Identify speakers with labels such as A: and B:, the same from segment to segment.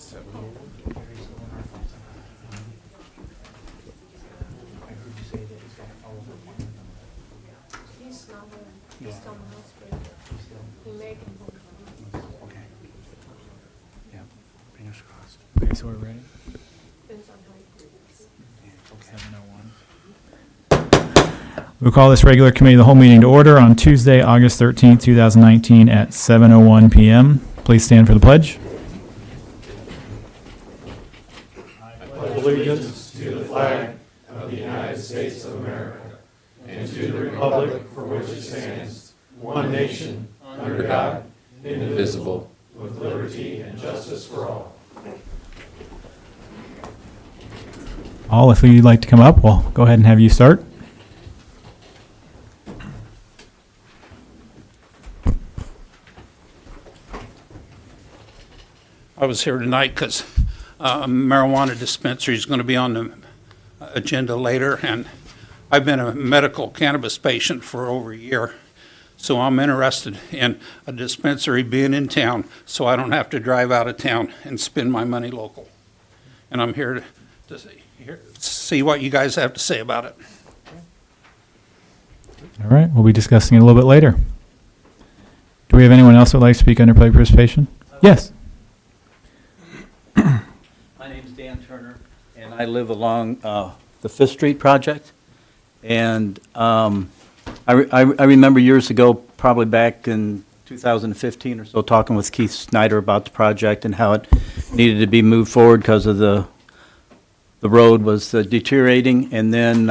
A: He's not He's still in the hospital. He may come home.
B: Okay. Yeah, fingers crossed.
C: Okay, so we're ready?
A: Depends on how he breathes.
B: Okay.
C: 7:01. We'll call this regular committee of the whole meeting to order on Tuesday, August 13th, 2019 at 7:01 p.m. Please stand for the pledge.
D: Allegiance to the flag of the United States of America and to the republic for which it stands, one nation, under God, indivisible, with liberty and justice for all.
C: All, if you'd like to come up, we'll go ahead and have you start.
E: I was here tonight because marijuana dispensary is going to be on the agenda later, and I've been a medical cannabis patient for over a year, so I'm interested in a dispensary being in town so I don't have to drive out of town and spend my money local. And I'm here to see what you guys have to say about it.
C: All right, we'll be discussing it a little bit later. Do we have anyone else that would like to speak under public participation? Yes.
F: My name's Dan Turner, and I live along the Fifth Street project. And I remember years ago, probably back in 2015 or so, talking with Keith Snyder about the project and how it needed to be moved forward because of the road was deteriorating. And then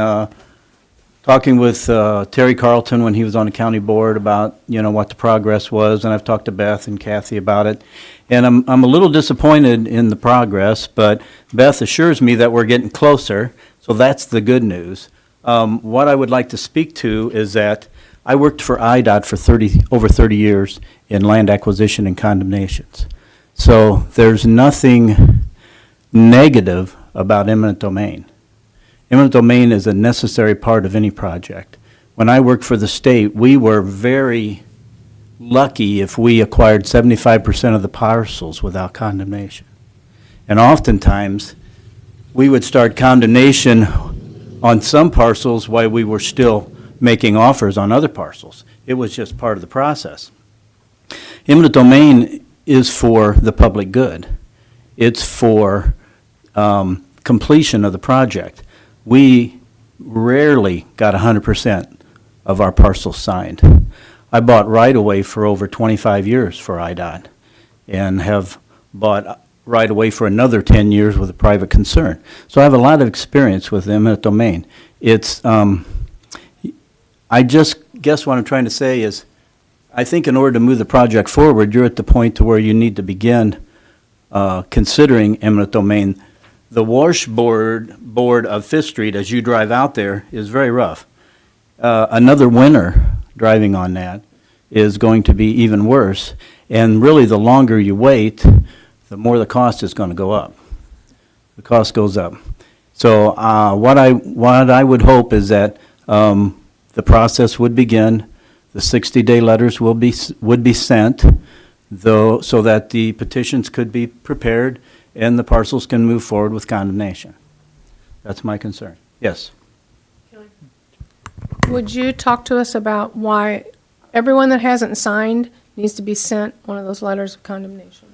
F: talking with Terry Carlton when he was on the county board about, you know, what the progress was. And I've talked to Beth and Kathy about it. And I'm a little disappointed in the progress, but Beth assures me that we're getting closer, so that's the good news. What I would like to speak to is that I worked for IDOT for over 30 years in land acquisition and condemnations. So there's nothing negative about eminent domain. Eminent domain is a necessary part of any project. When I worked for the state, we were very lucky if we acquired 75% of the parcels without condemnation. And oftentimes, we would start condemnation on some parcels while we were still making offers on other parcels. It was just part of the process. Eminent domain is for the public good. It's for completion of the project. We rarely got 100% of our parcels signed. I bought right-of-way for over 25 years for IDOT and have bought right-of-way for another 10 years with a private concern. So I have a lot of experience with eminent domain. It's, I just guess what I'm trying to say is, I think in order to move the project forward, you're at the point to where you need to begin considering eminent domain. The washboard board of Fifth Street, as you drive out there, is very rough. Another winter driving on that is going to be even worse. And really, the longer you wait, the more the cost is going to go up. The cost goes up. So what I would hope is that the process would begin. The 60-day letters would be sent, though, so that the petitions could be prepared and the parcels can move forward with condemnation. That's my concern. Yes.
A: Would you talk to us about why everyone that hasn't signed needs to be sent one of those letters of condemnation?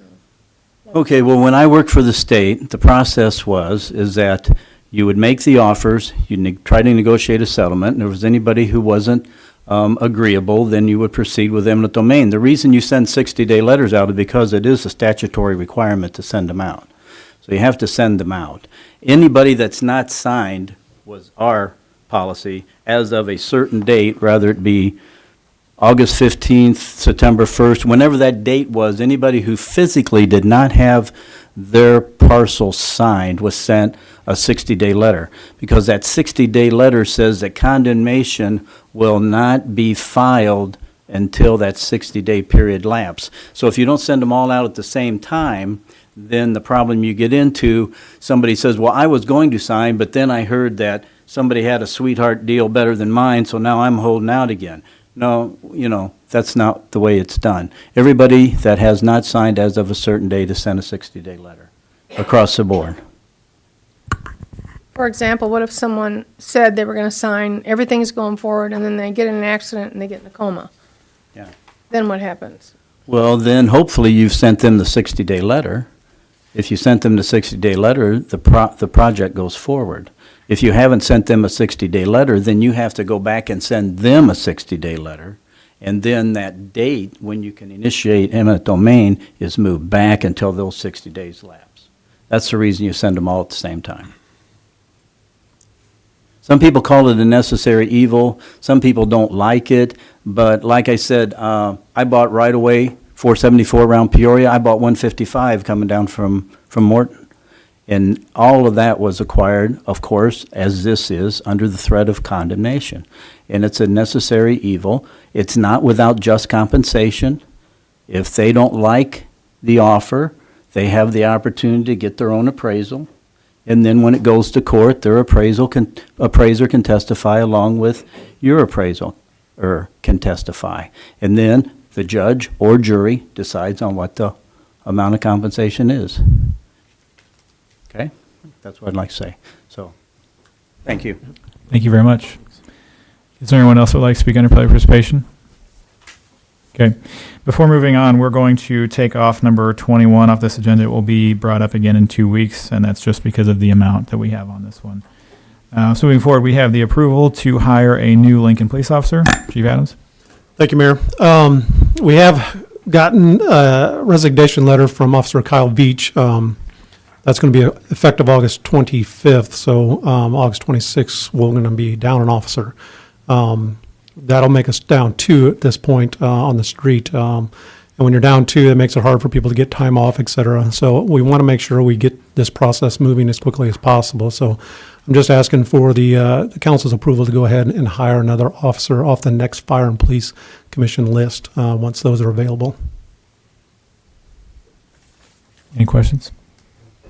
F: Okay, well, when I worked for the state, the process is that you would make the offers, you'd try to negotiate a settlement, and if there was anybody who wasn't agreeable, then you would proceed with eminent domain. The reason you send 60-day letters out is because it is a statutory requirement to send them out. So you have to send them out. Anybody that's not signed was our policy as of a certain date, rather it be August 15th, September 1st, whenever that date was, anybody who physically did not have their parcel signed was sent a 60-day letter, because that 60-day letter says that condemnation will not be filed until that 60-day period lapse. So if you don't send them all out at the same time, then the problem you get into, somebody says, well, I was going to sign, but then I heard that somebody had a sweetheart deal better than mine, so now I'm holding out again. No, you know, that's not the way it's done. Everybody that has not signed as of a certain date is sent a 60-day letter. across the board.
A: For example, what if someone said they were going to sign, everything's going forward, and then they get in an accident and they get in a coma?
F: Yeah.
A: Then what happens?
F: Well, then hopefully you've sent them the 60-day letter. If you sent them the 60-day letter, the project goes forward. If you haven't sent them a 60-day letter, then you have to go back and send them a 60-day letter. And then that date when you can initiate eminent domain is moved back until those 60 days lapse. That's the reason you send them all at the same time. Some people call it a necessary evil. Some people don't like it. But like I said, I bought right away 474 around Peoria. I bought 155 coming down from Morton. And all of that was acquired, of course, as this is, under the threat of condemnation. And it's a necessary evil. It's not without just compensation. If they don't like the offer, they have the opportunity to get their own appraisal. And then when it goes to court, their appraiser can testify along with your appraisal, or can testify. And then the judge or jury decides on what the amount of compensation is. Okay? That's what I'd like to say. So, thank you.
C: Thank you very much. Is there anyone else who would like to speak under public participation? Okay. Before moving on, we're going to take off number 21 off this agenda. It will be brought up again in 2 weeks, and that's just because of the amount that we have on this one. So moving forward, we have the approval to hire a new Lincoln police officer. Chief Adams?
G: Thank you, Mayor. We have gotten a resignation letter from Officer Kyle Beach. That's going to be effective August 25th, so August 26th, we're going to be down an officer. That'll make us down 2 at this point on the street. And when you're down 2, it makes it hard for people to get time off, et cetera. So we want to make sure we get this process moving as quickly as possible. So I'm just asking for the council's approval to go ahead and hire another officer off the next Fire and Police Commission list once those are available.
C: Any questions?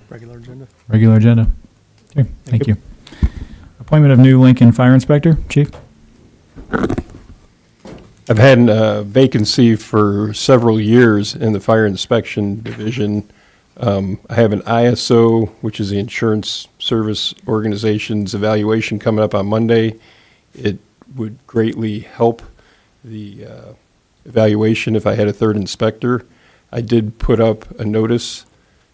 G: Regular agenda.
C: Regular agenda. Okay, thank you. Appointment of new Lincoln Fire Inspector. Chief?
D: I've had a vacancy for several years in the fire inspection division. I have an ISO, which is the Insurance Service Organization's evaluation coming up on Monday. It would greatly help the evaluation if I had a third inspector. I did put up a notice.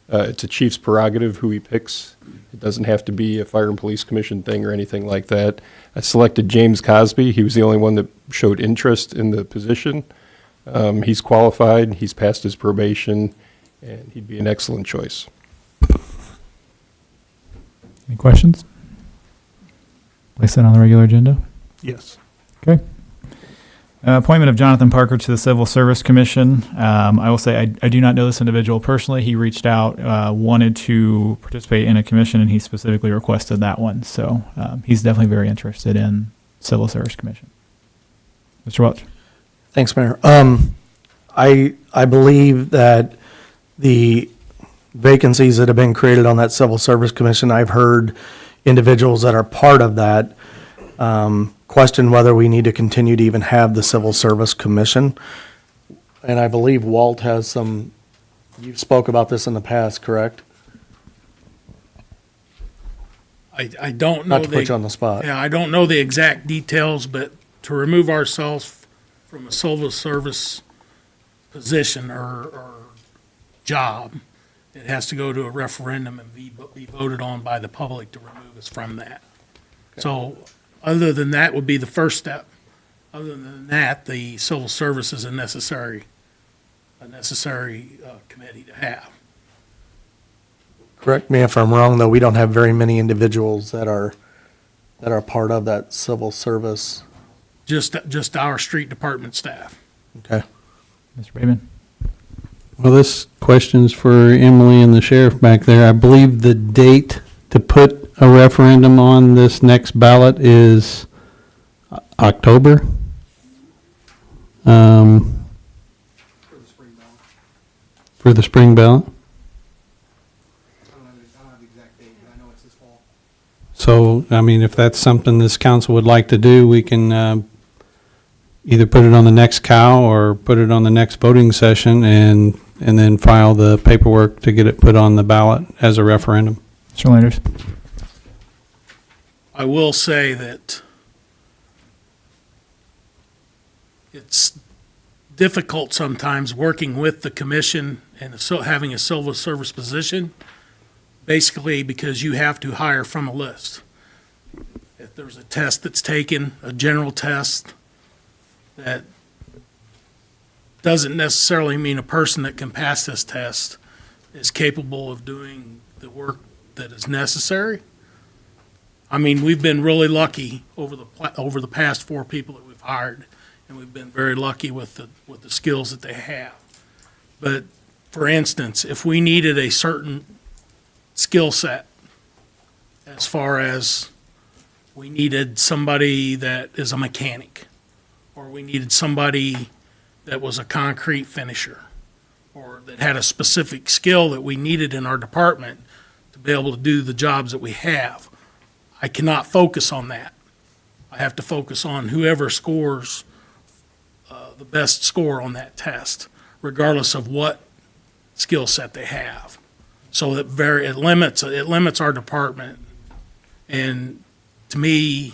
D: It's a chief's prerogative who he picks. It doesn't have to be a Fire and Police Commission thing or anything like that. I selected James Cosby. He was the only one that showed interest in the position. He's qualified, he's passed his probation, and he'd be an excellent choice.
C: Any questions? Place that on the regular agenda.
G: Yes.
C: Okay. Appointment of Jonathan Parker to the Civil Service Commission. I will say I do not know this individual personally. He reached out, wanted to participate in a commission, and he specifically requested that one. So he's definitely very interested in Civil Service Commission. Mr. Welch.
H: Thanks, Mayor. I believe that the vacancies that have been created on that Civil Service Commission, I've heard individuals that are part of that question whether we need to continue to even have the Civil Service Commission. And I believe Walt has some, you spoke about this in the past, correct?
I: I don't know.
H: Not to put you on the spot.
I: Yeah, I don't know the exact details, but to remove ourselves from a civil service position or job, it has to go to a referendum and be voted on by the public to remove us from that. So other than that would be the first step. Other than that, the civil service is a necessary committee to have.
H: Correct me if I'm wrong, though, we don't have very many individuals that are part of that Civil Service.
I: Just our street department staff.
H: Okay.
C: Mr. Bateman.
J: Well, this question's for Emily and the sheriff back there. I believe the date to put a referendum on this next ballot is October. For the spring ballot.
B: I don't have the exact date, but I know it's this fall.
J: So, I mean, if that's something this council would like to do, we can either put it on the next cow or put it on the next voting session and and then file the paperwork to get it put on the ballot as a referendum.
C: Mr. Landers?
I: I will say that it's difficult sometimes working with the commission and so having a civil service position, basically because you have to hire from a list. If there's a test that's taken, a general test, that doesn't necessarily mean a person that can pass this test is capable of doing the work that is necessary. I mean, we've been really lucky over the past 4 people that we've hired, and we've been very lucky with the skills that they have. But for instance, if we needed a certain skill set, as far as we needed somebody that is a mechanic, or we needed somebody that was a concrete finisher, or that had a specific skill that we needed in our department to be able to do the jobs that we have, I cannot focus on that. I have to focus on whoever scores the best score on that test, regardless of what skill set they have. So it limits our department, and to me,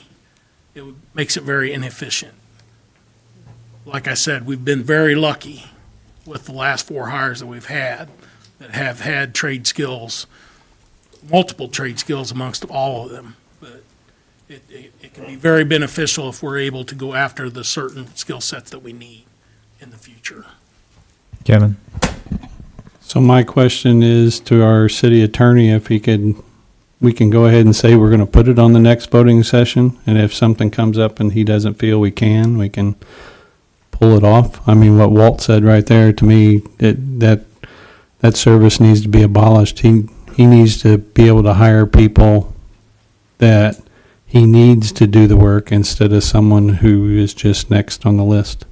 I: makes it very inefficient. Like I said, we've been very lucky with the last 4 hires that we've had that have had trade skills, multiple trade skills amongst all of them. But it can be very beneficial if we're able to go after the certain skill sets that we need in the future.
C: Kevin?
J: So my question is to our city attorney, if we can go ahead and say we're going to put it on the next voting session, and if something comes up and he doesn't feel we can pull it off. I mean, what Walt said right there, to me, that service needs to be abolished. He needs to be able to hire people that he needs to do the work instead of someone who is just next on the list.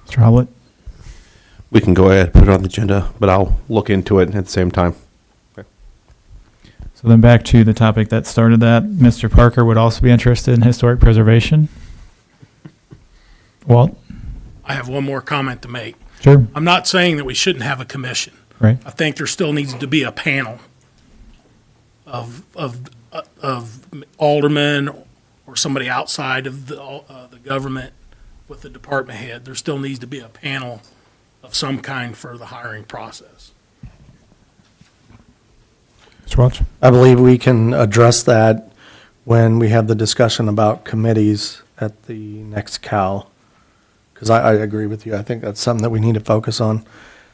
C: Mr. Howlett?
D: We can go ahead, put it on the agenda, but I'll look into it at the same time.
C: So then back to the topic that started that. Mr. Parker would also be interested in historic preservation. Walt?
I: I have one more comment to make.
C: Sure.
I: I'm not saying that we shouldn't have a commission.
C: Right.
I: I think there still needs to be a panel of aldermen or somebody outside of the government with the department head. There still needs to be a panel of some kind for the hiring process.
C: Mr. Welch?
H: I believe we can address that when we have the discussion about committees at the next Cal. Because I agree with you. I think that's something that we need to focus on.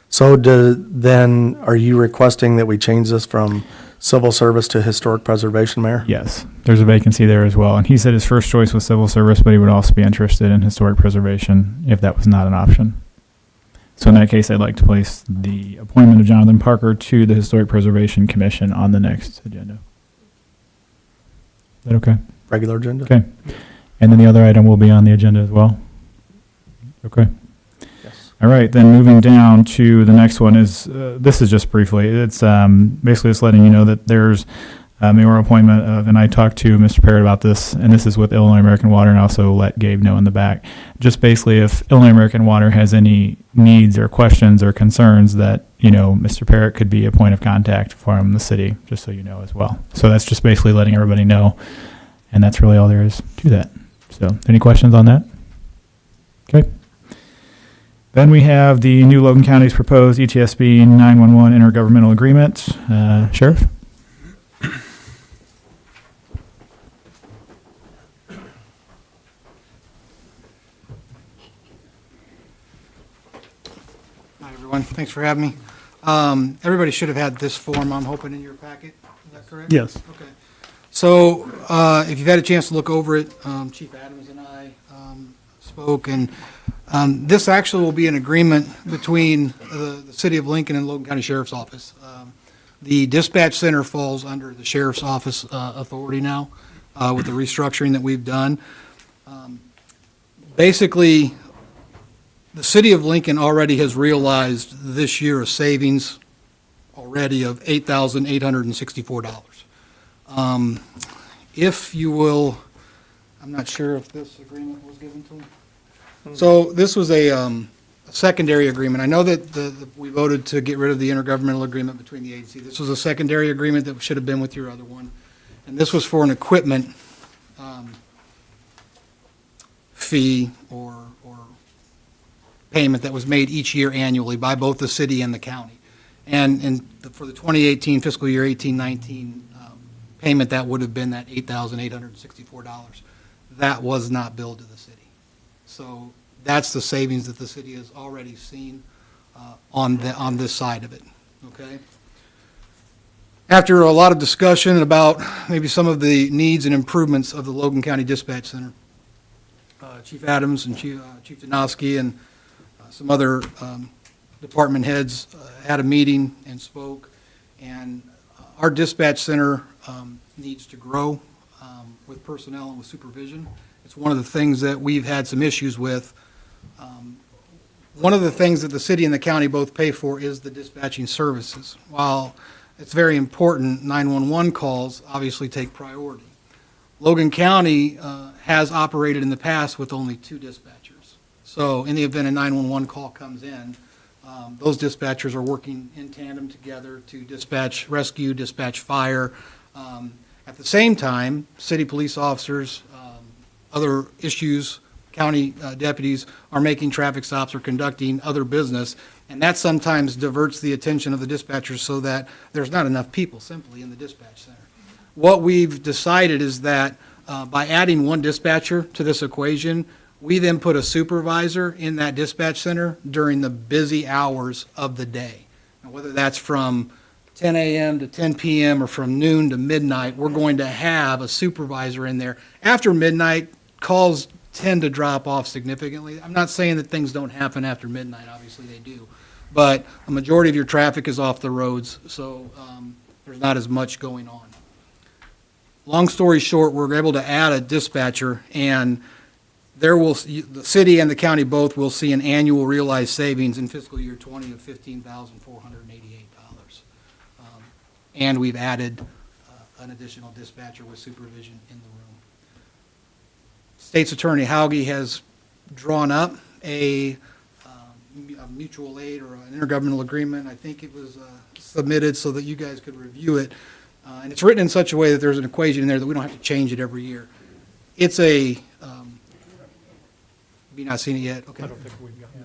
H: So then, are you requesting that we change this from civil service to historic preservation, Mayor?
C: Yes, there's a vacancy there as well. And he said his first choice was civil service, but he would also be interested in historic preservation if that was not an option. So in that case, I'd like to place the appointment of Jonathan Parker to the Historic Preservation Commission on the next agenda. Is that okay?
H: Regular agenda?
C: Okay. And then the other item will be on the agenda as well? Okay.
H: Yes.
C: All right, then moving down to the next one is, this is just briefly, it's basically just letting you know that there's a mayoral appointment of, and I talked to Mr. Parrott about this, and this is with Illinois American Water, and also let Gabe know in the back. Just basically, if Illinois American Water has any needs or questions or concerns, that, you know, Mr. Parrott could be a point of contact from the city, just so you know as well. So that's just basically letting everybody know, and that's really all there is to that. So, any questions on that? Okay. Then we have the new Logan County's proposed E ETSB 911 intergovernmental agreement. Sheriff?
B: Hi, everyone. Thanks for having me. Everybody should have had this form, I'm hoping, in your packet. Is that correct?
G: Yes.
B: Okay. So if you've had a chance to look over it, Chief Adams and I spoke, and this actually will be an agreement between the City of Lincoln and Logan County Sheriff's Office. The dispatch center falls under the Sheriff's Office authority now with the restructuring that we've done. Basically, the City of Lincoln already has realized this year a savings already of $8,864. If you will, I'm not sure if this agreement was given to them. So this was a secondary agreement. I know that we voted to get rid of the intergovernmental agreement between the agencies. This was a secondary agreement that should have been with your other one. And this was for an equipment fee or payment that was made each year annually by both the city and the county. And for the 2018 fiscal year 18-19 payment, that would have been that $8,864. That was not billed to the city. So that's the savings that the city has already seen on this side of it, okay? After a lot of discussion about maybe some of the needs and improvements of the Logan County Dispatch Center, Chief Adams and Chief Janowski and some other department heads had a meeting and spoke, and our dispatch center needs to grow with personnel and with supervision. It's one of the things that we've had some issues with. One of the things that the city and the county both pay for is the dispatching services. While it's very important, 911 calls obviously take priority. Logan County has operated in the past with only 2 dispatchers. So in the event a 911 call comes in, those dispatchers are working in tandem together to dispatch rescue, dispatch fire. At the same time, city police officers, other issues, county deputies are making traffic stops or conducting other business, and that sometimes diverts the attention of the dispatchers so that there's not enough people simply in the dispatch center. What we've decided is that by adding 1 dispatcher to this equation, we then put a supervisor in that dispatch center during the busy hours of the day. Now, whether that's from 10 a.m. to 10 p.m. or from noon to midnight, we're going to have a supervisor in there. After midnight, calls tend to drop off significantly. I'm not saying that things don't happen after midnight, obviously they do, but a majority of your traffic is off the roads, so there's not as much going on. Long story short, we're able to add a dispatcher, and the city and the county both will see an annual realized savings in fiscal year 20 of $15,488. And we've added an additional dispatcher with supervision in the room. State's Attorney Hauge has drawn up a mutual aid or an intergovernmental agreement. I think it was submitted so that you guys could review it. And it's written in such a way that there's an equation in there that we don't have to change it every year. It's a, have you not seen it yet? Okay. I don't think we've got that.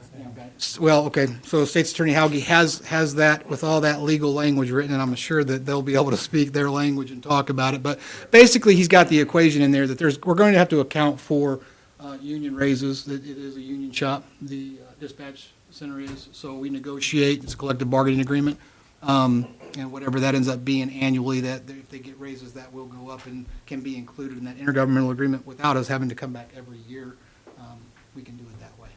B: Well, okay, so State's Attorney Hauge has that with all that legal language written, and I'm sure that they'll be able to speak their language and talk about it. But basically, he's got the equation in there that we're going to have to account for union raises. It is a union shop, the dispatch center is, so we negotiate, it's a collective bargaining agreement. And whatever that ends up being annually, that if they get raises, that will go up and can be included in that intergovernmental agreement without us having to come back every year. We can do it that way.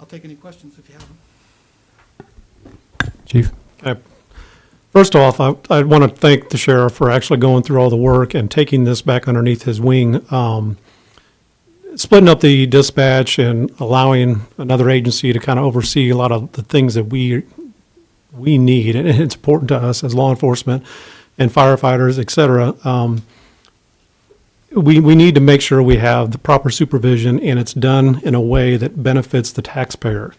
B: I'll take any questions if you have them.
C: Chief?
G: First off, I want to thank the sheriff for actually going through all the work and taking this back underneath his wing. Splitting up the dispatch and allowing another agency to kind of oversee a lot of the things that we need, and it's important to us as law enforcement and firefighters, et cetera. We need to make sure we have the proper supervision, and it's done in a way that benefits the taxpayer,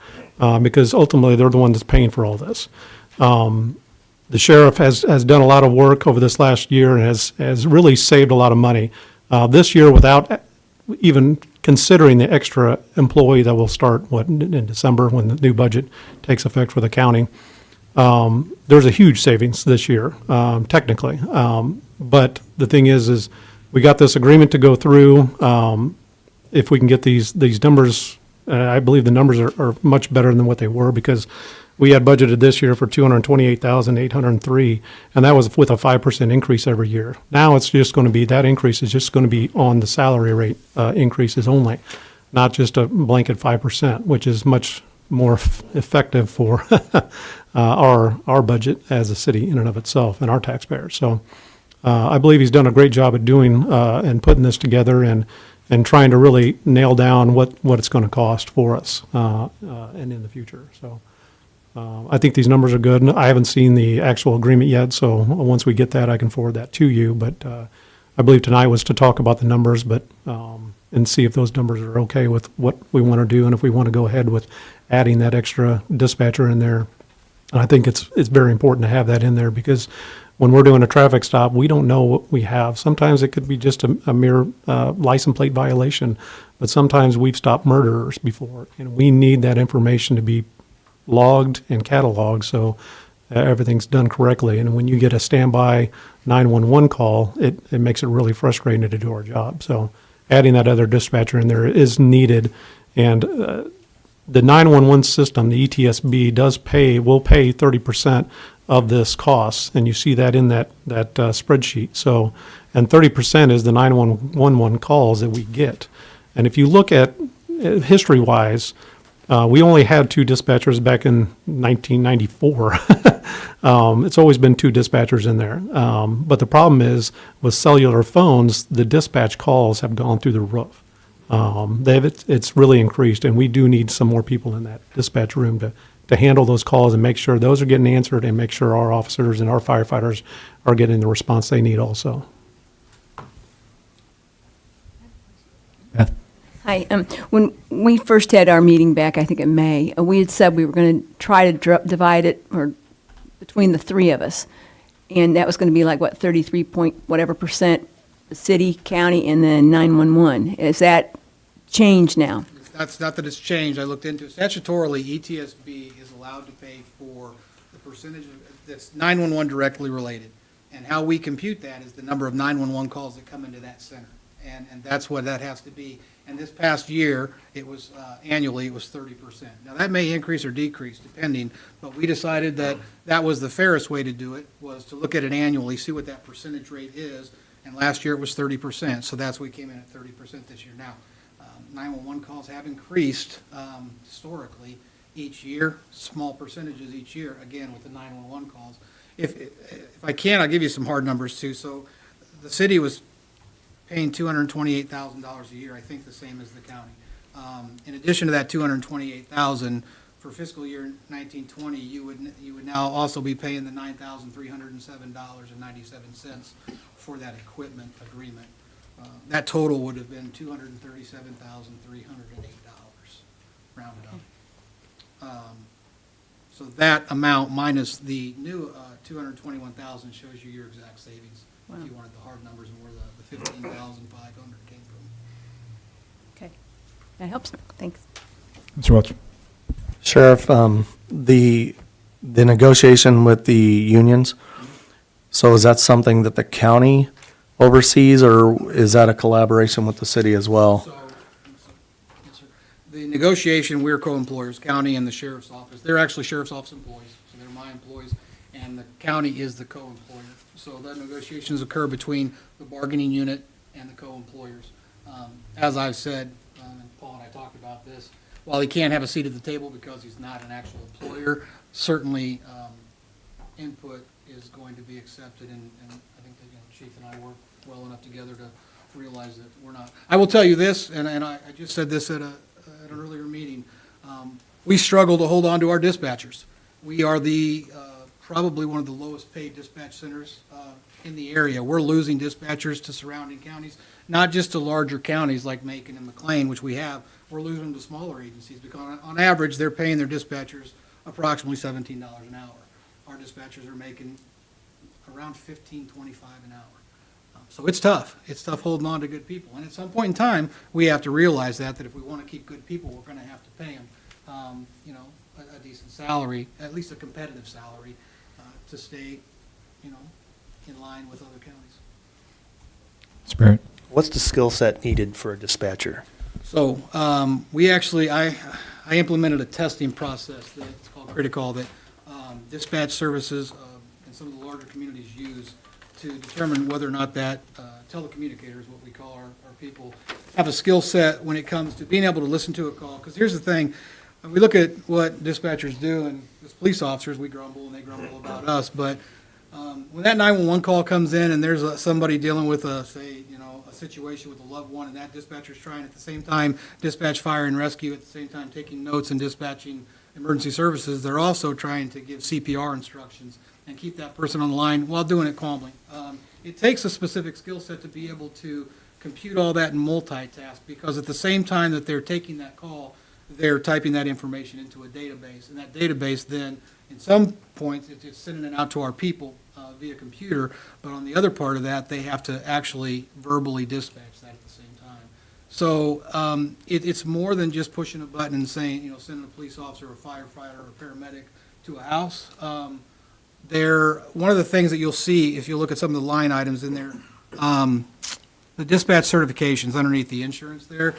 G: because ultimately they're the one that's paying for all this. The sheriff has done a lot of work over this last year and has really saved a lot of money. This year, without even considering the extra employee that will start, in December when the new budget takes effect for the county, there's a huge savings this year, technically. But the thing is we got this agreement to go through. If we can get these numbers, I believe the numbers are much better than what they were, because we had budgeted this year for $228,803, and that was with a 5% increase every year. Now it's just going to be, that increase is just going to be on the salary rate increases only, not just a blanket 5%, which is much more effective for our budget as a city in and of itself and our taxpayers. So I believe he's done a great job at doing and putting this together and trying to really nail down what it's going to cost for us and in the future. So I think these numbers are good. I haven't seen the actual agreement yet, so once we get that, I can forward that to you. But I believe tonight was to talk about the numbers, but and see if those numbers are okay with what we want to do and if we want to go ahead with adding that extra dispatcher in there. And I think it's very important to have that in there because when we're doing a traffic stop, we don't know what we have. Sometimes it could be just a mere license plate violation, but sometimes we've stopped murderers before, and we need that information to be logged and cataloged so everything's done correctly. And when you get a standby 911 call, it makes it really frustrating to do our job. So adding that other dispatcher in there is needed. And the 911 system, the ETSB, will pay 30% of this cost, and you see that in that spreadsheet. So, and 30% is the 911 calls that we get. And if you look at history-wise, we only had 2 dispatchers back in 1994. It's always been 2 dispatchers in there. But the problem is with cellular phones, the dispatch calls have gone through the roof. It's really increased, and we do need some more people in that dispatch room to handle those calls and make sure those are getting answered and make sure our officers and our firefighters are getting the response they need also.
C: Beth?
K: Hi. When we first had our meeting back, I think in May, we had said we were going to try to divide it between the 3 of us. And that was going to be like, what, 33 point whatever percent city, county, and then 911. Is that changed now?
B: That's not that it's changed. I looked into it. Statutorily, ETSB is allowed to pay for the percentage that's 911 directly related. And how we compute that is the number of 911 calls that come into that center. And that's what that has to be. And this past year, it was, annually, it was 30%. Now, that may increase or decrease depending, but we decided that that was the fairest way to do it, was to look at it annually, see what that percentage rate is. And last year, it was 30%, so that's why we came in at 30% this year. Now, 911 calls have increased historically each year, small percentages each year, again, with the 911 calls. If I can, I'll give you some hard numbers too. So the city was paying $228,000 a year, I think the same as the county. In addition to that $228,000, for fiscal year 1920, you would now also be paying the $9,307.97 for that equipment agreement. That total would have been $237,308, rounded up. So that amount minus the new $221,000 shows you your exact savings.
K: Wow.
B: If you wanted the hard numbers and where the $15,500 came from.
K: Okay. That helps. Thanks.
C: Mr. Welch?
H: Sheriff, the negotiation with the unions, so is that something that the county oversees, or is that a collaboration with the city as well?
B: So, yes, sir. The negotiation, we're co-employers, county and the sheriff's office. They're actually sheriff's office employees, so they're my employees, and the county is the co-employer. So the negotiations occur between the bargaining unit and the co-employers. As I've said, and Paul and I talked about this, while he can't have a seat at the table because he's not an actual employer, certainly input is going to be accepted, and I think that, Chief and I work well enough together to realize that we're not. I will tell you this, and I just said this at an earlier meeting, we struggle to hold on to our dispatchers. We are probably one of the lowest paid dispatch centers in the area. We're losing dispatchers to surrounding counties, not just to larger counties like Macon and McLean, which we have. We're losing them to smaller agencies because on average, they're paying their dispatchers approximately $17 an hour. Our dispatchers are making around $15.25 an hour. So it's tough. It's tough holding on to good people. And at some point in time, we have to realize that if we want to keep good people, we're going to have to pay them, a decent salary, at least a competitive salary, to stay, in line with other counties.
C: Spirit?
H: What's the skill set needed for a dispatcher?
B: So we actually, I implemented a testing process that's called Criticall that dispatch services and some of the larger communities use to determine whether or not that telecommunicators, what we call our people, have a skill set when it comes to being able to listen to a call. Because here's the thing, we look at what dispatchers do, and as police officers, we grumble and they grumble about us, but when that 911 call comes in and there's somebody dealing with a situation with a loved one, and that dispatcher's trying at the same time dispatch fire and rescue, at the same time taking notes and dispatching emergency services, they're also trying to give CPR instructions and keep that person on the line while doing it calmly. It takes a specific skill set to be able to compute all that and multitask, because at the same time that they're taking that call, they're typing that information into a database, and that database then, in some points, it's sending it out to our people via computer, but on the other part of that, they have to actually verbally dispatch that at the same time. So it's more than just pushing a button and saying, sending a police officer, a firefighter, or a paramedic to a house. One of the things that you'll see, if you look at some of the line items in there, the dispatch certifications underneath the insurance there.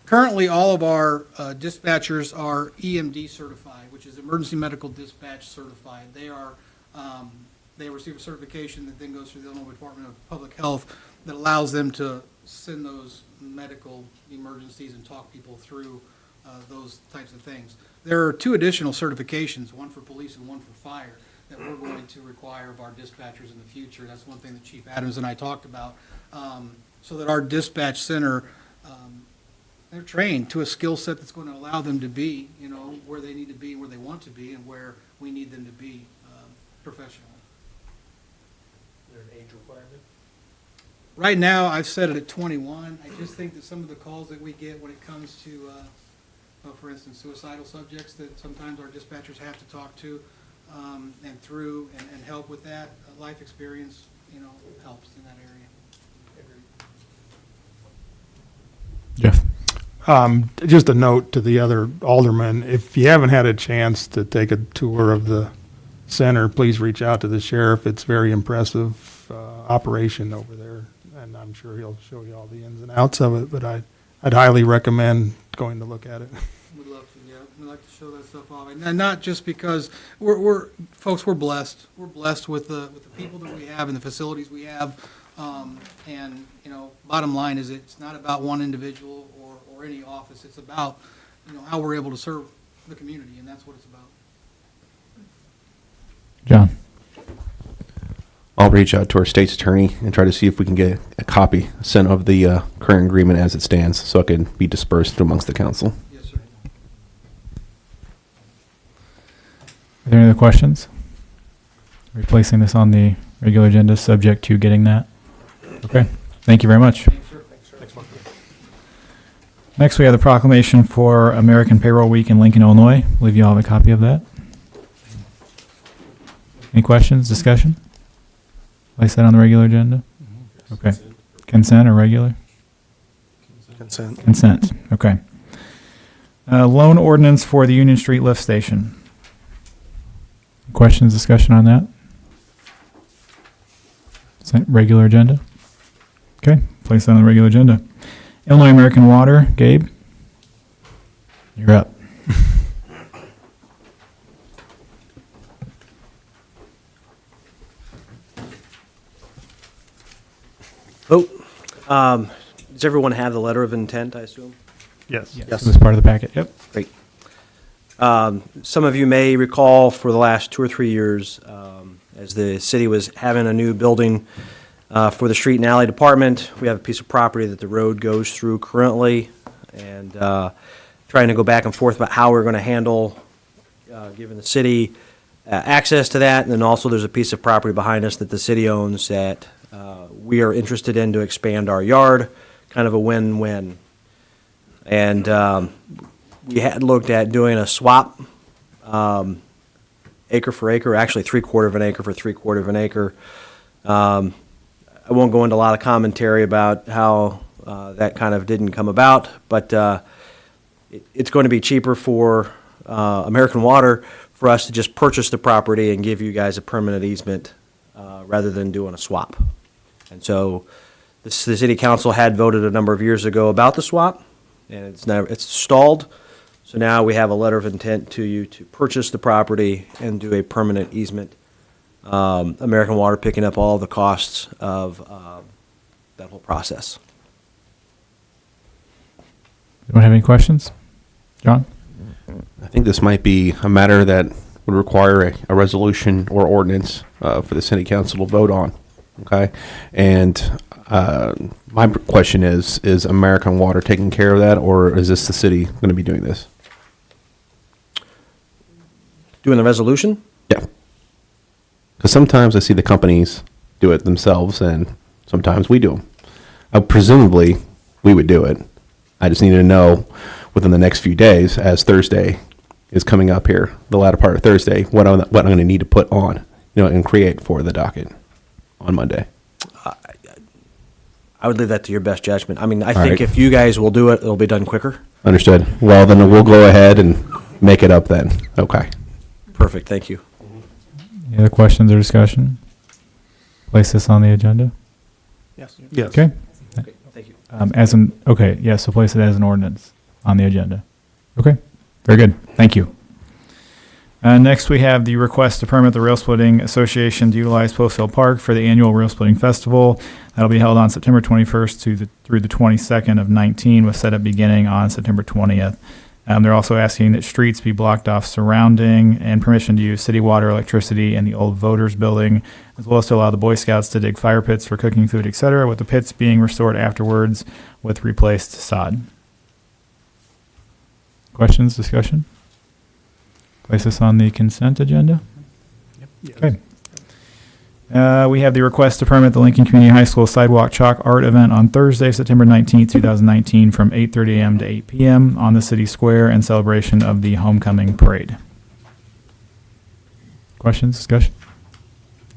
B: Currently, all of our dispatchers are EMD certified, which is Emergency Medical Dispatch certified. They receive a certification that then goes through the Illinois Department of Public Health that allows them to send those medical emergencies and talk people through those types of things. There are 2 additional certifications, one for police and one for fire, that we're going to require of our dispatchers in the future. That's one thing that Chief Adams and I talked about, so that our dispatch center, they're trained to a skill set that's going to allow them to be, where they need to be, where they want to be, and where we need them to be professionally.
D: Is there an age requirement?
B: Right now, I've set it at 21. I just think that some of the calls that we get when it comes to, for instance, suicidal subjects, that sometimes our dispatchers have to talk to and through and help with that. Life experience, helps in that area.
C: Jeff?
L: Just a note to the other aldermen, if you haven't had a chance to take a tour of the center, please reach out to the sheriff. It's very impressive operation over there, and I'm sure he'll show you all the ins and outs of it, but I'd highly recommend going to look at it.
B: We'd love to, yeah. We'd like to show that stuff off. And not just because we're blessed. We're blessed with the people that we have and the facilities we have. And, bottom line is it's not about one individual or any office. It's about, how we're able to serve the community, and that's what it's about.
C: John?
M: I'll reach out to our state's attorney and try to see if we can get a copy sent of the current agreement as it stands, so it can be dispersed amongst the council.
B: Yes, sir.
C: Are there any other questions? Replacing this on the regular agenda, subject to getting that? Okay, thank you very much. Next, we have the proclamation for American Payroll Week in Lincoln, Illinois. I believe you all have a copy of that. Any questions, discussion? Place that on the regular agenda? Okay. Consent or regular?
H: Consent.
C: Consent, okay. Loan ordinance for the Union Street lift station. Questions, discussion on that? Regular agenda? Okay, place that on the regular agenda. Illinois American Water, Gabe? You're up.
N: Does everyone have the letter of intent, I assume?
L: Yes.
C: Yes. It was part of the packet, yep.
N: Great. Some of you may recall for the last 2 or 3 years, as the city was having a new building for the street and alley department, we have a piece of property that the road goes through currently, and trying to go back and forth about how we're going to handle giving the city access to that. And then also there's a piece of property behind us that the city owns that we are interested in to expand our yard, kind of a win-win. And we had looked at doing a swap, acre for acre, actually 3/4 of an acre for 3/4 of an acre. I won't go into a lot of commentary about how that kind of didn't come about, but it's going to be cheaper for American Water for us to just purchase the property and give you guys a permanent easement rather than doing a swap. And so the city council had voted a number of years ago about the swap, and it's stalled. So now we have a letter of intent to you to purchase the property and do a permanent easement. American Water picking up all the costs of that whole process.
C: Anyone have any questions? John?
M: I think this might be a matter that would require a resolution or ordinance for the city council to vote on. Okay, and my question is American Water taking care of that, or is this the city going to be doing this?
N: Doing the resolution?
M: Yeah. Because sometimes I see the companies do it themselves, and sometimes we do them. Presumably, we would do it. I just need to know within the next few days, as Thursday is coming up here, the latter part of Thursday, what I'm going to need to put on, and create for the docket on Monday.
N: I would leave that to your best judgment. I mean, I
M: All
N: think
M: right.
N: if you guys will do it, it'll be done quicker.
M: Understood. Well, then we'll go ahead and make it up then. Okay.
N: Perfect, thank you.
C: Any other questions or discussion? Place this on the agenda?
H: Yes.
C: Okay.
N: Thank you.
C: So place it as an ordinance on the agenda. Okay, very good. Thank you. Next, we have the request to permit the Rail Splitting Association to utilize Postville Park for the annual Rail Splitting Festival. That'll be held on September 21st through the 22nd of 19, with setup beginning on September 20th. They're also asking that streets be blocked off surrounding, and permission to use city water, electricity, and the old voters building, as well as to allow the Boy Scouts to dig fire pits for cooking food, etc., with the pits being restored afterwards with replaced sod. Questions, discussion? Place this on the consent agenda? Okay. We have the request to permit the Lincoln Community High School Sidewalk Chalk Art event on Thursday, September 19th, 2019, from 8:30 a.m. to 8 p.m. on the city square in celebration of the homecoming parade. Questions, discussion?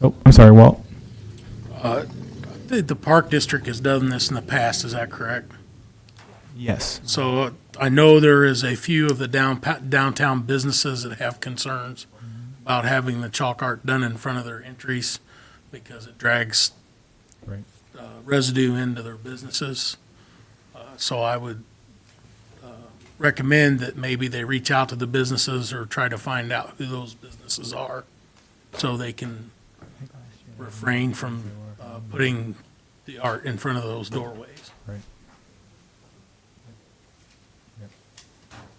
C: Oh, I'm sorry, Walt.
I: The Park District has done this in the past, is that correct?
C: Yes.
I: So I know there is a few of the downtown businesses that have concerns about having the chalk art done in front of their entries because it drags
C: Right.
I: residue into their businesses. So I would recommend that maybe they reach out to the businesses or try to find out who those businesses are so they can refrain from putting the art in front of those doorways.
C: Right.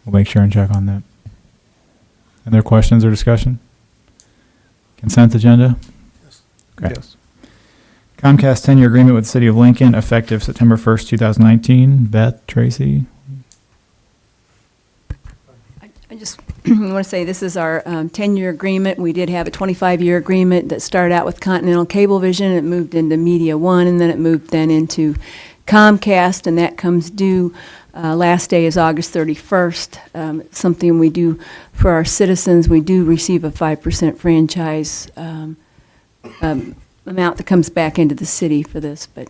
C: We'll make sure and check on that. Other questions or discussion? Consent agenda? Okay.
L: Yes.
C: Comcast 10-year agreement with the City of Lincoln, effective September 1st, 2019. Beth, Tracy?
K: I just want to say this is our 10-year agreement. We did have a 25-year agreement that started out with Continental Cablevision. It moved into Media One, and then it moved then into Comcast, and that comes due. Last day is August 31st. Something we do for our citizens. We do receive a 5% franchise amount that comes back into the city for this. But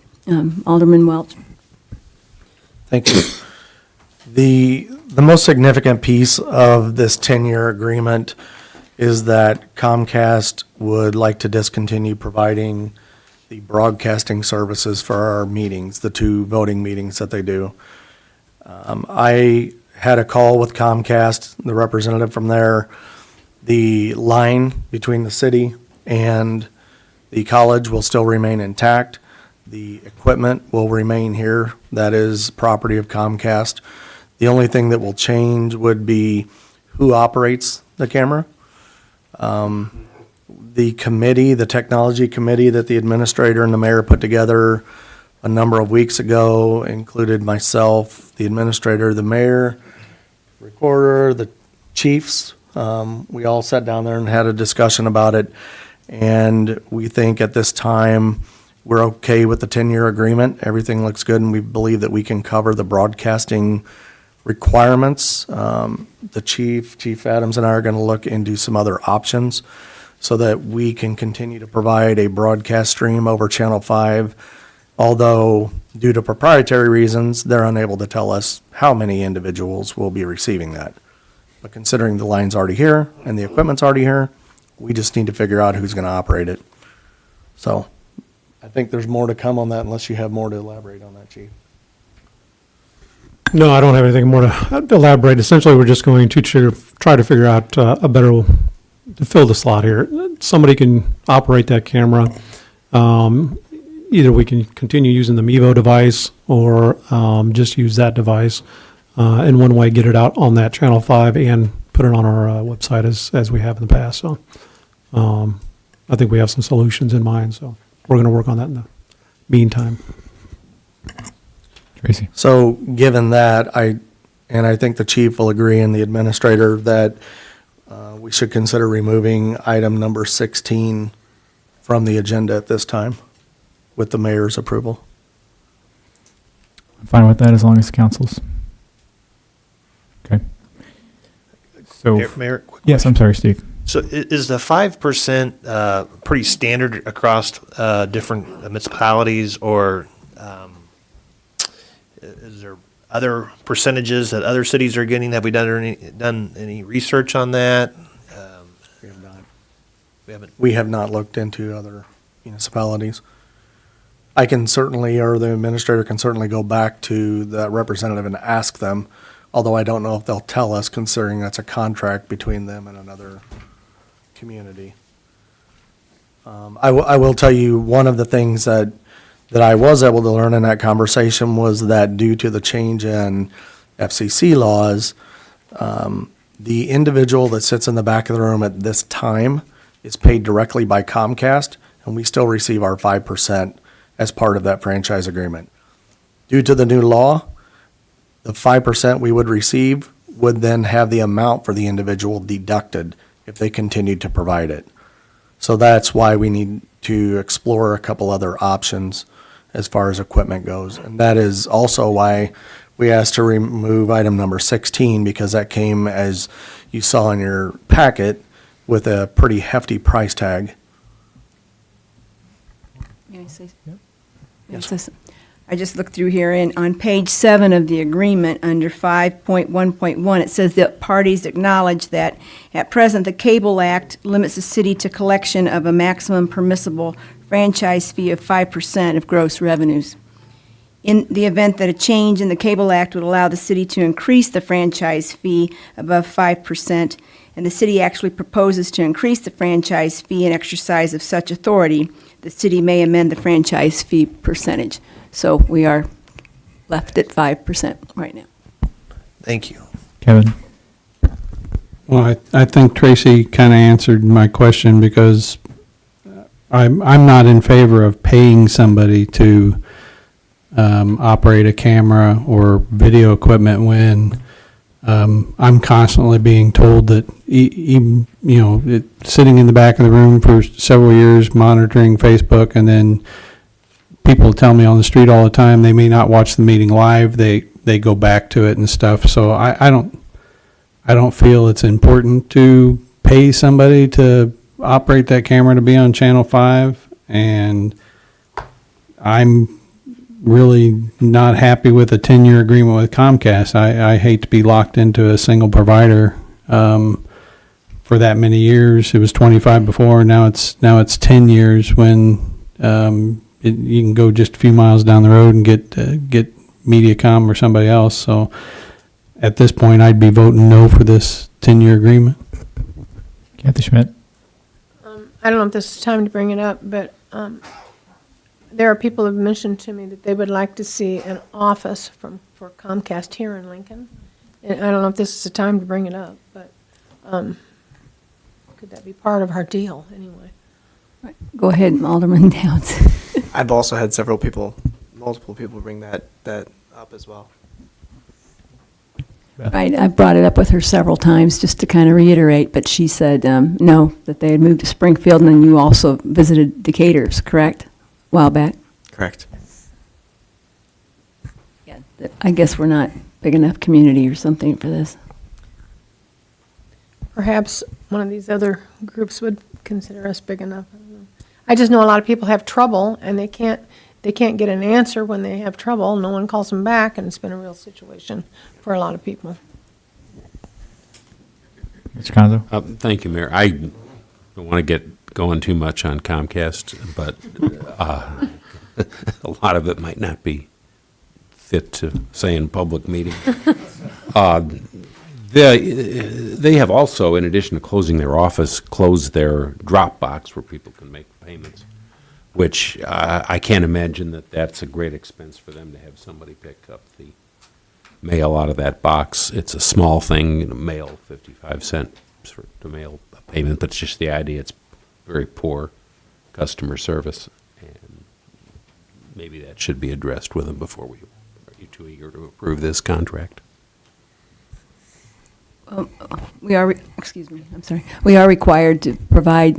K: Alderman Welch.
H: Thank you. The most significant piece of this 10-year agreement is that Comcast would like to discontinue providing the broadcasting services for our meetings, the 2 voting meetings that they do. I had a call with Comcast, the representative from there. The line between the city and the college will still remain intact. The equipment will remain here. That is property of Comcast. The only thing that will change would be who operates the camera. The committee, the technology committee that the administrator and the mayor put together a number of weeks ago included myself, the administrator, the mayor, recorder, the chiefs. We all sat down there and had a discussion about it. And we think at this time, we're okay with the 10-year agreement. Everything looks good, and we believe that we can cover the broadcasting requirements. The Chief Adams and I are going to look into some other options so that we can continue to provide a broadcast stream over Channel 5. Although, due to proprietary reasons, they're unable to tell us how many individuals will be receiving that. But considering the line's already here and the equipment's already here, we just need to figure out who's going to operate it. So, I think there's more to come on that unless you have more to elaborate on that, Chief.
G: No, I don't have anything more to elaborate. Essentially, we're just going to try to figure out a better, to fill the slot here. Somebody can operate that camera. Either we can continue using the Mevo device or just use that device. In one way, get it out on that Channel 5 and put it on our website as we have in the past. So I think we have some solutions in mind. So we're going to work on that in the meantime.
C: Tracy?
H: So, given that, I think the chief will agree and the administrator that we should consider removing item number 16 from the agenda at this time with the mayor's approval.
C: I'm fine with that as long as the council's. Okay. So,
O: Mayor, quick
C: yes, I'm sorry, Steve.
O: So is the 5% pretty standard across different municipalities, or is there other percentages that other cities are getting? Have we done any research on that?
H: We have not.
O: We haven't.
H: We have not looked into other municipalities. I can certainly, or the administrator can certainly go back to the representative and ask them, although I don't know if they'll tell us, considering that's a contract between them and another community. I will tell you, one of the things that I was able to learn in that conversation was that due to the change in FCC laws, the individual that sits in the back of the room at this time is paid directly by Comcast, and we still receive our 5% as part of that franchise agreement. Due to the new law, the 5% we would receive would then have the amount for the individual deducted if they continued to provide it. So that's why we need to explore a couple other options as far as equipment goes. And that is also why we asked to remove item number 16, because that came, as you saw in your packet, with a pretty hefty price tag.
K: May I say? Yes. I just looked through here, and on page 7 of the agreement, under 5.1.1, it says that parties acknowledge that at present, the Cable Act limits the city to collection of a maximum permissible franchise fee of 5% of gross revenues. In the event that a change in the Cable Act would allow the city to increase the franchise fee above 5%, and the city actually proposes to increase the franchise fee in exercise of such authority, the city may amend the franchise fee percentage. So we are left at 5% right now.
O: Thank you.
C: Kevin?
J: Well, I think Tracy kind of answered my question, because I'm not in favor of paying somebody to operate a camera or video equipment when I'm constantly being told that, sitting in the back of the room for several years monitoring Facebook, and then people tell me on the street all the time they may not watch the meeting live. They go back to it and stuff. So I don't feel it's important to pay somebody to operate that camera to be on Channel 5, and I'm really not happy with a 10-year agreement with Comcast. I hate to be locked into a single provider for that many years. It was 25 before, now it's 10 years when you can go just a few miles down the road and get Mediacom or somebody else. So at this point, I'd be voting no for this 10-year agreement.
C: Kathy Schmidt?
A: I don't know if this is time to bring it up, but there are people who have mentioned to me that they would like to see an office for Comcast here in Lincoln. And I don't know if this is the time to bring it up, but could that be part of our deal anyway?
K: Go ahead, Alderman Downs.
P: I've also had multiple people bring that up as well.
K: Right, I brought it up with her several times just to kind of reiterate, but she said no, that they had moved to Springfield, and then you also visited Decatur's, correct? A while back?
P: Correct.
K: Yeah. I guess we're not big enough community or something for this.
A: Perhaps one of these other groups would consider us big enough. I don't know. I just know a lot of people have trouble, and they can't get an answer when they have trouble. No one calls them back, and it's been a real situation for a lot of people.
C: Mr. Conzo?
D: Thank you, Mayor. I don't want to get going too much on Comcast, but a lot of it might not be fit to say in public meeting. They have also, in addition to closing their office, closed their drop box where people can make payments, which I can't imagine that that's a great expense for them to have somebody pick up the mail out of that box. It's a small thing, mail 55 cents to mail a payment, but it's just the idea. It's very poor customer service, and maybe that should be addressed with them before are you too eager to approve this contract?
K: We are required to provide,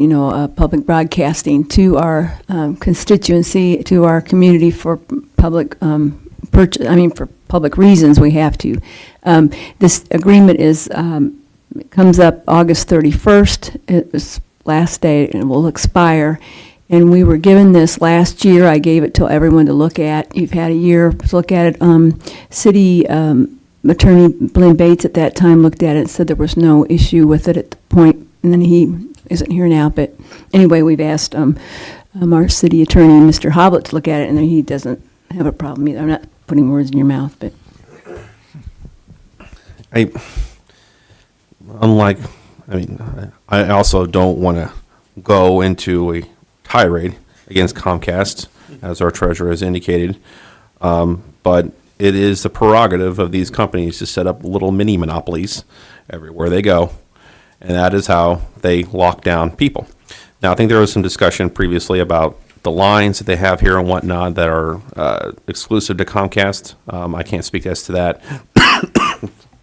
K: public broadcasting to our constituency, to our community for public for public reasons, we have to. This agreement is, it comes up August 31st. It was last day and it will expire. And we were given this last year. I gave it to everyone to look at. You've had a year to look at it. City Attorney Blaine Bates at that time looked at it and said there was no issue with it at the point, and then he isn't here now, but anyway, we've asked our city attorney, Mr. Hoblet, to look at it, and he doesn't have a problem either. I'm not putting words in your mouth, but.
M: I also don't want to go into a tirade against Comcast, as our treasurer has indicated, but it is the prerogative of these companies to set up little mini monopolies everywhere they go, and that is how they lock down people. Now, I think there was some discussion previously about the lines that they have here and whatnot that are exclusive to Comcast. I can't speak as to that.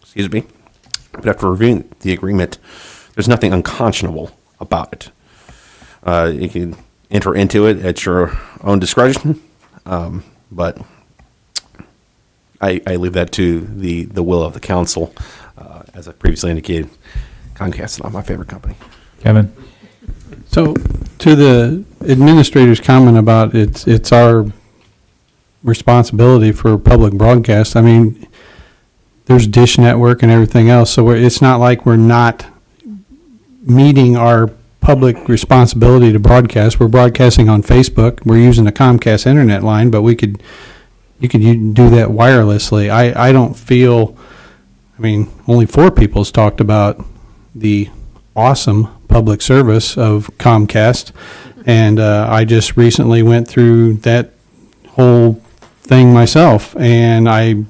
M: Excuse me. But after reviewing the agreement, there's nothing unconscionable about it. You can enter into it at your own discretion, but I leave that to the will of the council. As I previously indicated, Comcast is not my favorite company.
C: Kevin?
J: So, to the administrator's comment about it's our responsibility for public broadcast, I mean, there's Dish Network and everything else, so it's not like we're not meeting our public responsibility to broadcast. We're broadcasting on Facebook. We're using a Comcast internet line, but you could do that wirelessly. I don't feel, I mean, only 4 people's talked about the awesome public service of Comcast, and I just recently went through that whole thing myself, and I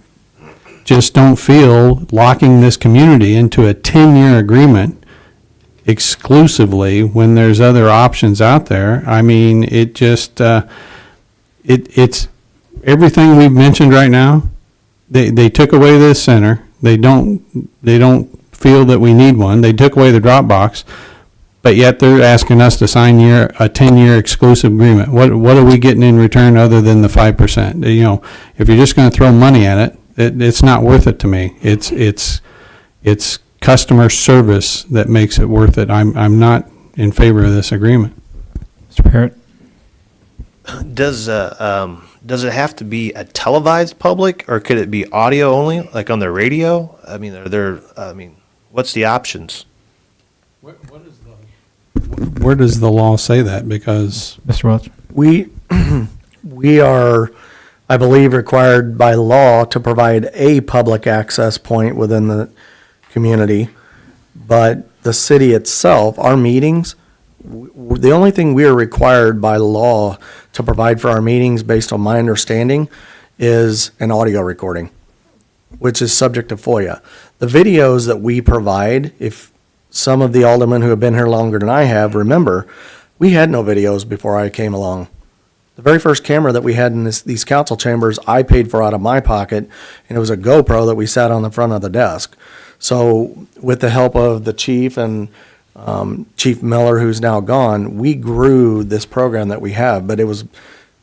J: just don't feel locking this community into a 10-year agreement exclusively when there's other options out there. I mean, it just, it's everything we've mentioned right now. They took away this center. They don't feel that we need one. They took away the Dropbox, but yet they're asking us to sign a 10-year exclusive agreement. What are we getting in return other than the 5%? You know, if you're just going to throw money at it, it's not worth it to me. It's customer service that makes it worth it. I'm not in favor of this agreement.
C: Mr. Parrott?
O: Does it have to be a televised public, or could it be audio only, like on the radio? I mean, what's the options?
J: Where does the law say that? Because
C: Mr. Welch?
H: We are, I believe, required by law to provide a public access point within the community, but the city itself, our meetings, the only thing we are required by law to provide for our meetings, based on my understanding, is an audio recording, which is subject to FOIA. The videos that we provide, if some of the aldermen who have been here longer than I have remember, we had no videos before I came along. The very first camera that we had in these council chambers, I paid for out of my pocket, and it was a GoPro that we sat on the front of the desk. So with the help of the chief and Chief Miller, who's now gone, we grew this program that we have, but it was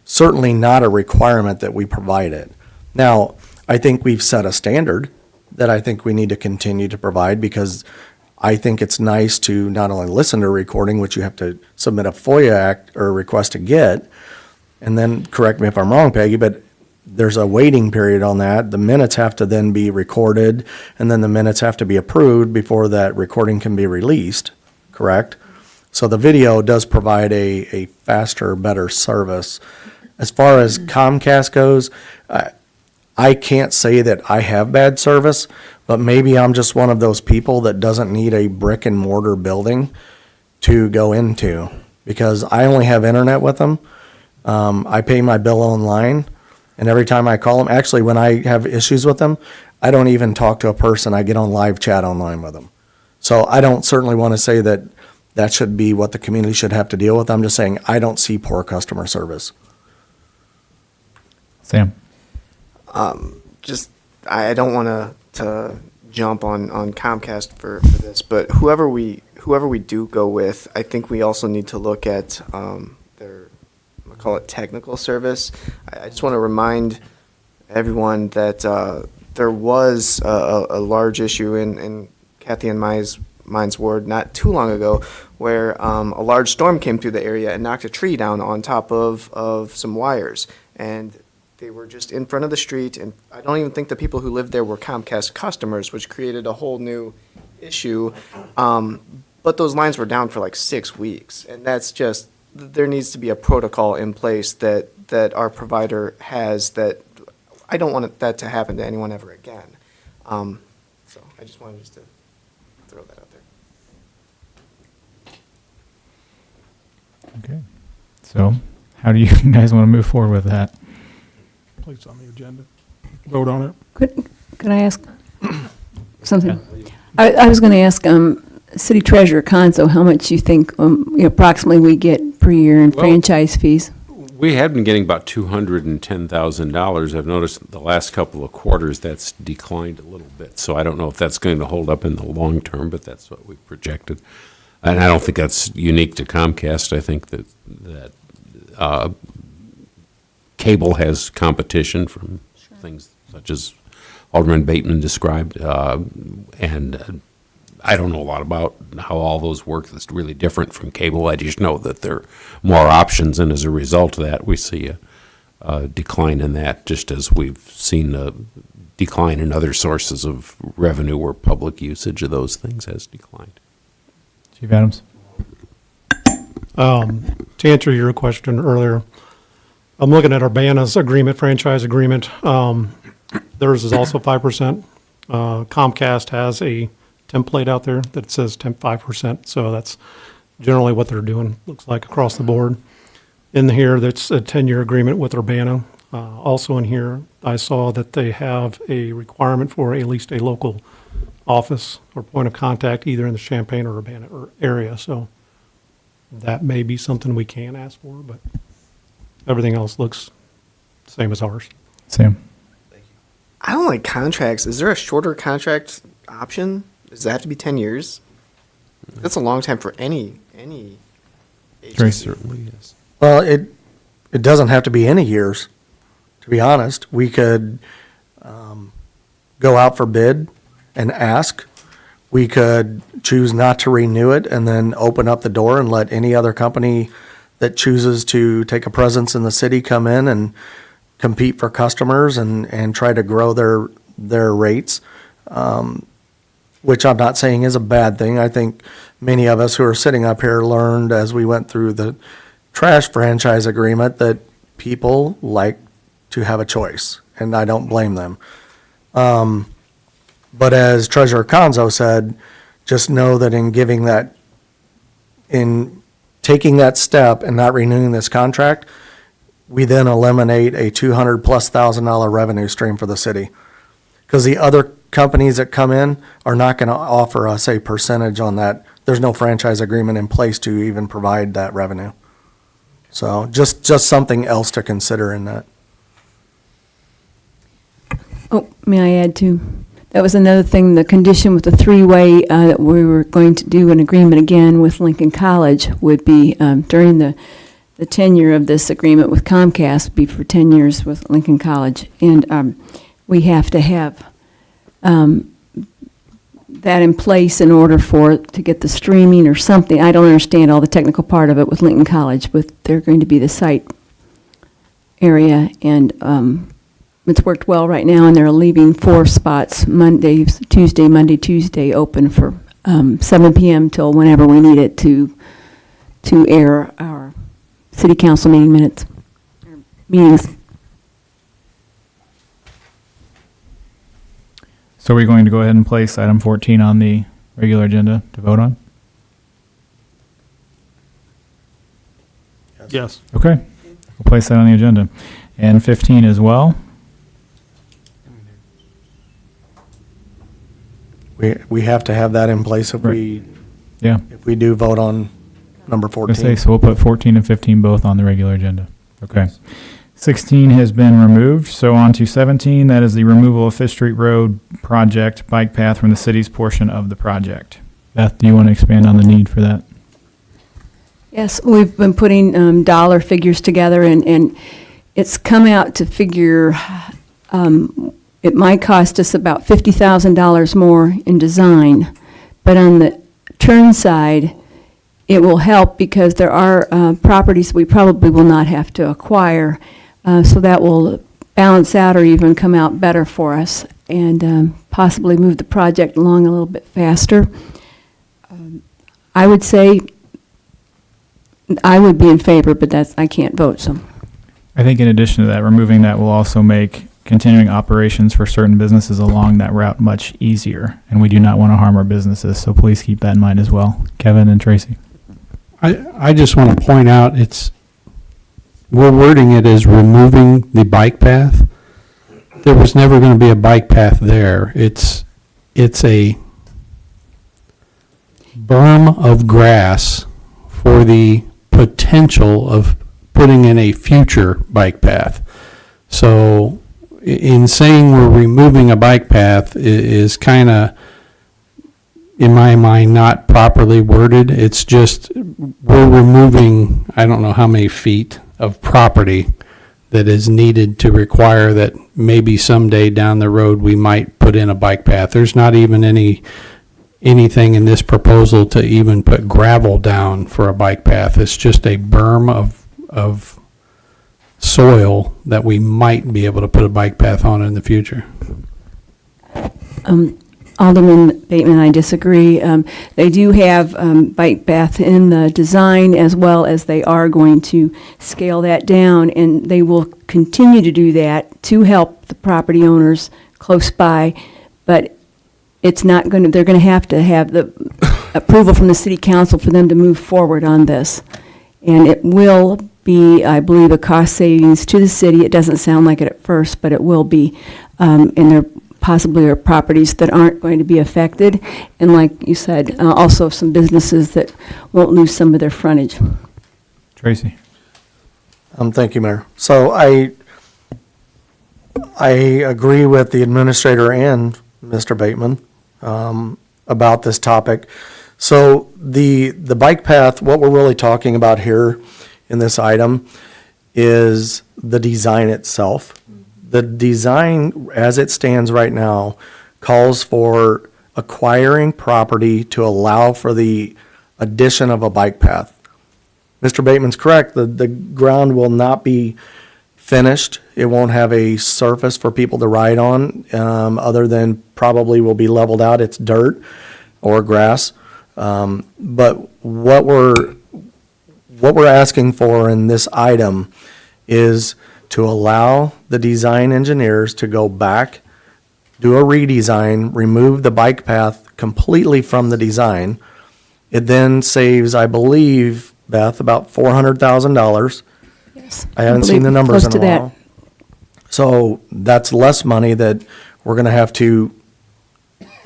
H: certainly not a requirement that we provide it. Now, I think we've set a standard that I think we need to continue to provide, because I think it's nice to not only listen to a recording, which you have to submit a FOIA act or request to get, and then, correct me if I'm wrong, Peggy, but there's a waiting period on that. The minutes have to then be recorded, and then the minutes have to be approved before that recording can be released, correct? So the video does provide a faster, better service. As far as Comcast goes, I can't say that I have bad service, but maybe I'm just one of those people that doesn't need a brick and mortar building to go into, because I only have internet with them. I pay my bill online, and every time I call them, actually when I have issues with them, I don't even talk to a person. I get on live chat online with them. So I don't certainly want to say that that should be what the community should have to deal with. I'm just saying I don't see poor customer service.
C: Sam?
P: I don't want to jump on Comcast for this, but whoever we do go with, I think we also need to look at their, I'll call it technical service. I just want to remind everyone that there was a large issue in Kathy and mine's ward not too long ago where a large storm came through the area and knocked a tree down on top of some wires. And they were just in front of the street, and I don't even think the people who lived there were Comcast customers, which created a whole new issue. But those lines were down for like 6 weeks, and that's just, there needs to be a protocol in place that our provider has that I don't want that to happen to anyone ever again. So I just wanted to throw that out there.
C: Okay. So how do you guys want to move forward with that?
L: Place on the agenda. Vote on it.
K: Could I ask something? I was going to ask City Treasurer Conzo how much you think approximately we get per year in franchise fees.
D: We have been getting about $210,000. I've noticed the last couple of quarters that's declined a little bit. So I don't know if that's going to hold up in the long term, but that's what we projected. And I don't think that's unique to Comcast. I think that cable has competition from things such as Alderman Bateman described, and I don't know a lot about how all those work. That's really different from cable. I just know that there are more options, and as a result of that, we see a decline in that, just as we've seen a decline in other sources of revenue where public usage of those things has declined.
C: Chief Adams?
G: To answer your question earlier, I'm looking at Urbana's agreement, franchise agreement. Theirs is also 5%. Comcast has a template out there that says 5%, so that's generally what they're doing, looks like across the board. In here, that's a 10-year agreement with Urbana. Also in here, I saw that they have a requirement for at least a local office or point of contact either in the Champaign or Urbana area, so that may be something we can ask for, but everything else looks the same as ours.
C: Sam?
P: I don't like contracts. Is there a shorter contract option? Does that have to be 10 years? That's a long time for any agency.
D: Certainly is.
H: Well, it doesn't have to be any years, to be honest. We could go out for bid and ask. We could choose not to renew it and then open up the door and let any other company that chooses to take a presence in the city come in and compete for customers and try to grow their rates, which I'm not saying is a bad thing. I think many of us who are sitting up here learned as we went through the trash franchise agreement that people like to have a choice, and I don't blame them. But as Treasurer Conzo said, just know that in taking that step and not renewing this contract, we then eliminate a $200,000+ revenue stream for the city. Because the other companies that come in are not going to offer us a percentage on that. There's no franchise agreement in place to even provide that revenue. So just something else to consider in that.
K: Oh, may I add too? That was another thing, the condition with the three-way, that we were going to do an agreement again with Lincoln College would be during the tenure of this agreement with Comcast, be for 10 years with Lincoln College. And we have to have that in place in order for it to get the streaming or something. I don't understand all the technical part of it with Lincoln College, but they're going to be the site area, and it's worked well right now, and they're leaving 4 spots, Monday, Tuesday, open for 7 p.m. till whenever we need it to air our city council meetings.
C: So we're going to go ahead and place item 14 on the regular agenda to vote on?
L: Yes.
C: Okay. We'll place that on the agenda. And 15 as well?
H: We have to have that in place if we do vote on number 14.
C: So we'll put 14 and 15 both on the regular agenda. Okay. 16 has been removed, so on to 17. That is the removal of Fifth Street Road project bike path from the city's portion of the project. Beth, do you want to expand on the need for that?
K: Yes, we've been putting dollar figures together, and it's come out to figure It might cost us about $50,000 more in design, but on the turn side, it will help because there are properties we probably will not have to acquire, so that will balance out or even come out better for us and possibly move the project along a little bit faster. I would say I would be in favor, but I can't vote, so.
C: I think in addition to that, removing that will also make continuing operations for certain businesses along that route much easier, and we do not want to harm our businesses, so please keep that in mind as well. Kevin and Tracy.
J: I just want to point out, we're wording it as removing the bike path. There was never going to be a bike path there. It's a berm of grass for the potential of putting in a future bike path. So in saying we're removing a bike path is kind of, in my mind, not properly worded. It's just, we're removing, I don't know how many feet of property that is needed to require that maybe someday down the road we might put in a bike path. There's not even anything in this proposal to even put gravel down for a bike path. It's just a berm of soil that we might be able to put a bike path on in the future.
K: Alderman Bateman, I disagree. They do have bike path in the design, as well as they are going to scale that down, and they will continue to do that to help the property owners close by, but it's not going to, they're going to have the approval from the city council for them to move forward on this. And it will be, I believe, a cost savings to the city. It doesn't sound like it at first, but it will be. And there possibly are properties that aren't going to be affected. And like you said, also some businesses that won't lose some of their frontage.
C: Tracy.
H: Thank you, Mayor. So I agree with the administrator and Mr. Bateman about this topic. So the bike path, what we're really talking about here in this item is the design itself. The design, as it stands right now, calls for acquiring property to allow for the addition of a bike path. Mr. Bateman's correct, the ground will not be finished. It won't have a surface for people to ride on, other than probably will be leveled out. It's dirt or grass. But what we're asking for in this item is to allow the design engineers to go back, do a redesign, remove the bike path completely from the design. It then saves, I believe, Beth, about $400,000.
K: Yes.
H: I haven't seen the numbers in
K: close
H: a
K: to
H: while.
K: that.
H: So that's less money that we're going to have to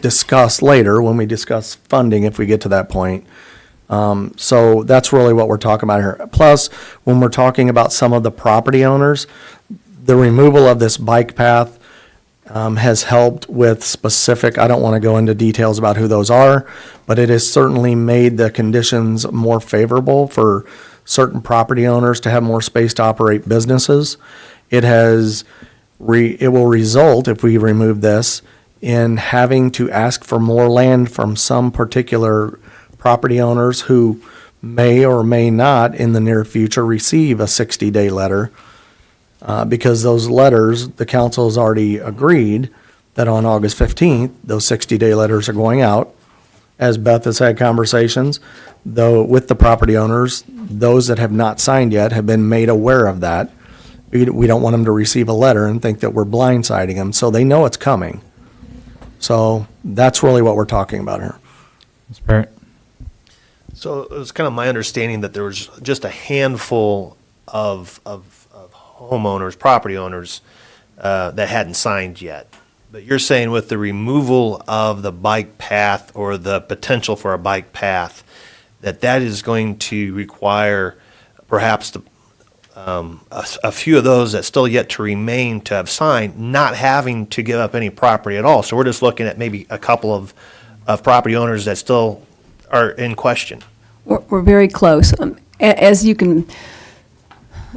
H: discuss later when we discuss funding, if we get to that point. So that's really what we're talking about here. Plus, when we're talking about some of the property owners, the removal of this bike path has helped with specific, I don't want to go into details about who those are, but it has certainly made the conditions more favorable for certain property owners to have more space to operate businesses. It will result, if we remove this, in having to ask for more land from some particular property owners who may or may not in the near future receive a 60-day letter, because those letters, the council has already agreed that on August 15th, those 60-day letters are going out. As Beth has had conversations, though, with the property owners, those that have not signed yet have been made aware of that. We don't want them to receive a letter and think that we're blindsiding them, so they know it's coming. So that's really what we're talking about here.
C: Ms. Barrett.
O: So it was kind of my understanding that there was just a handful of homeowners, property owners, that hadn't signed yet. But you're saying with the removal of the bike path or the potential for a bike path, that is going to require perhaps a few of those that still yet to remain to have signed, not having to give up any property at all. So we're just looking at maybe a couple of property owners that still are in question.
K: We're very close. As you can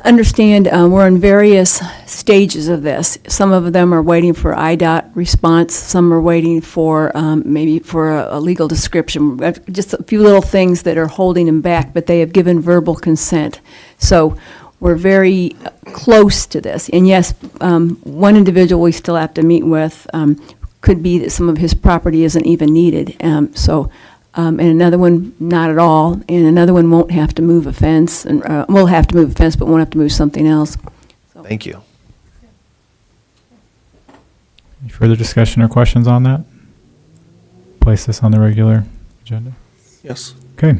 K: understand we're in various stages of this. Some of them are waiting for IDOT response. Some are waiting for maybe for a legal description. Just a few little things that are holding them back, but they have given verbal consent. So we're very close to this. And yes, one individual we still have to meet with could be that some of his property isn't even needed. And another one, not at all, and another one won't have to move a fence, and will have to move a fence, but won't have to move something else.
O: Thank you.
C: Any further discussion or questions on that? Place this on the regular agenda?
H: Yes.
C: Okay.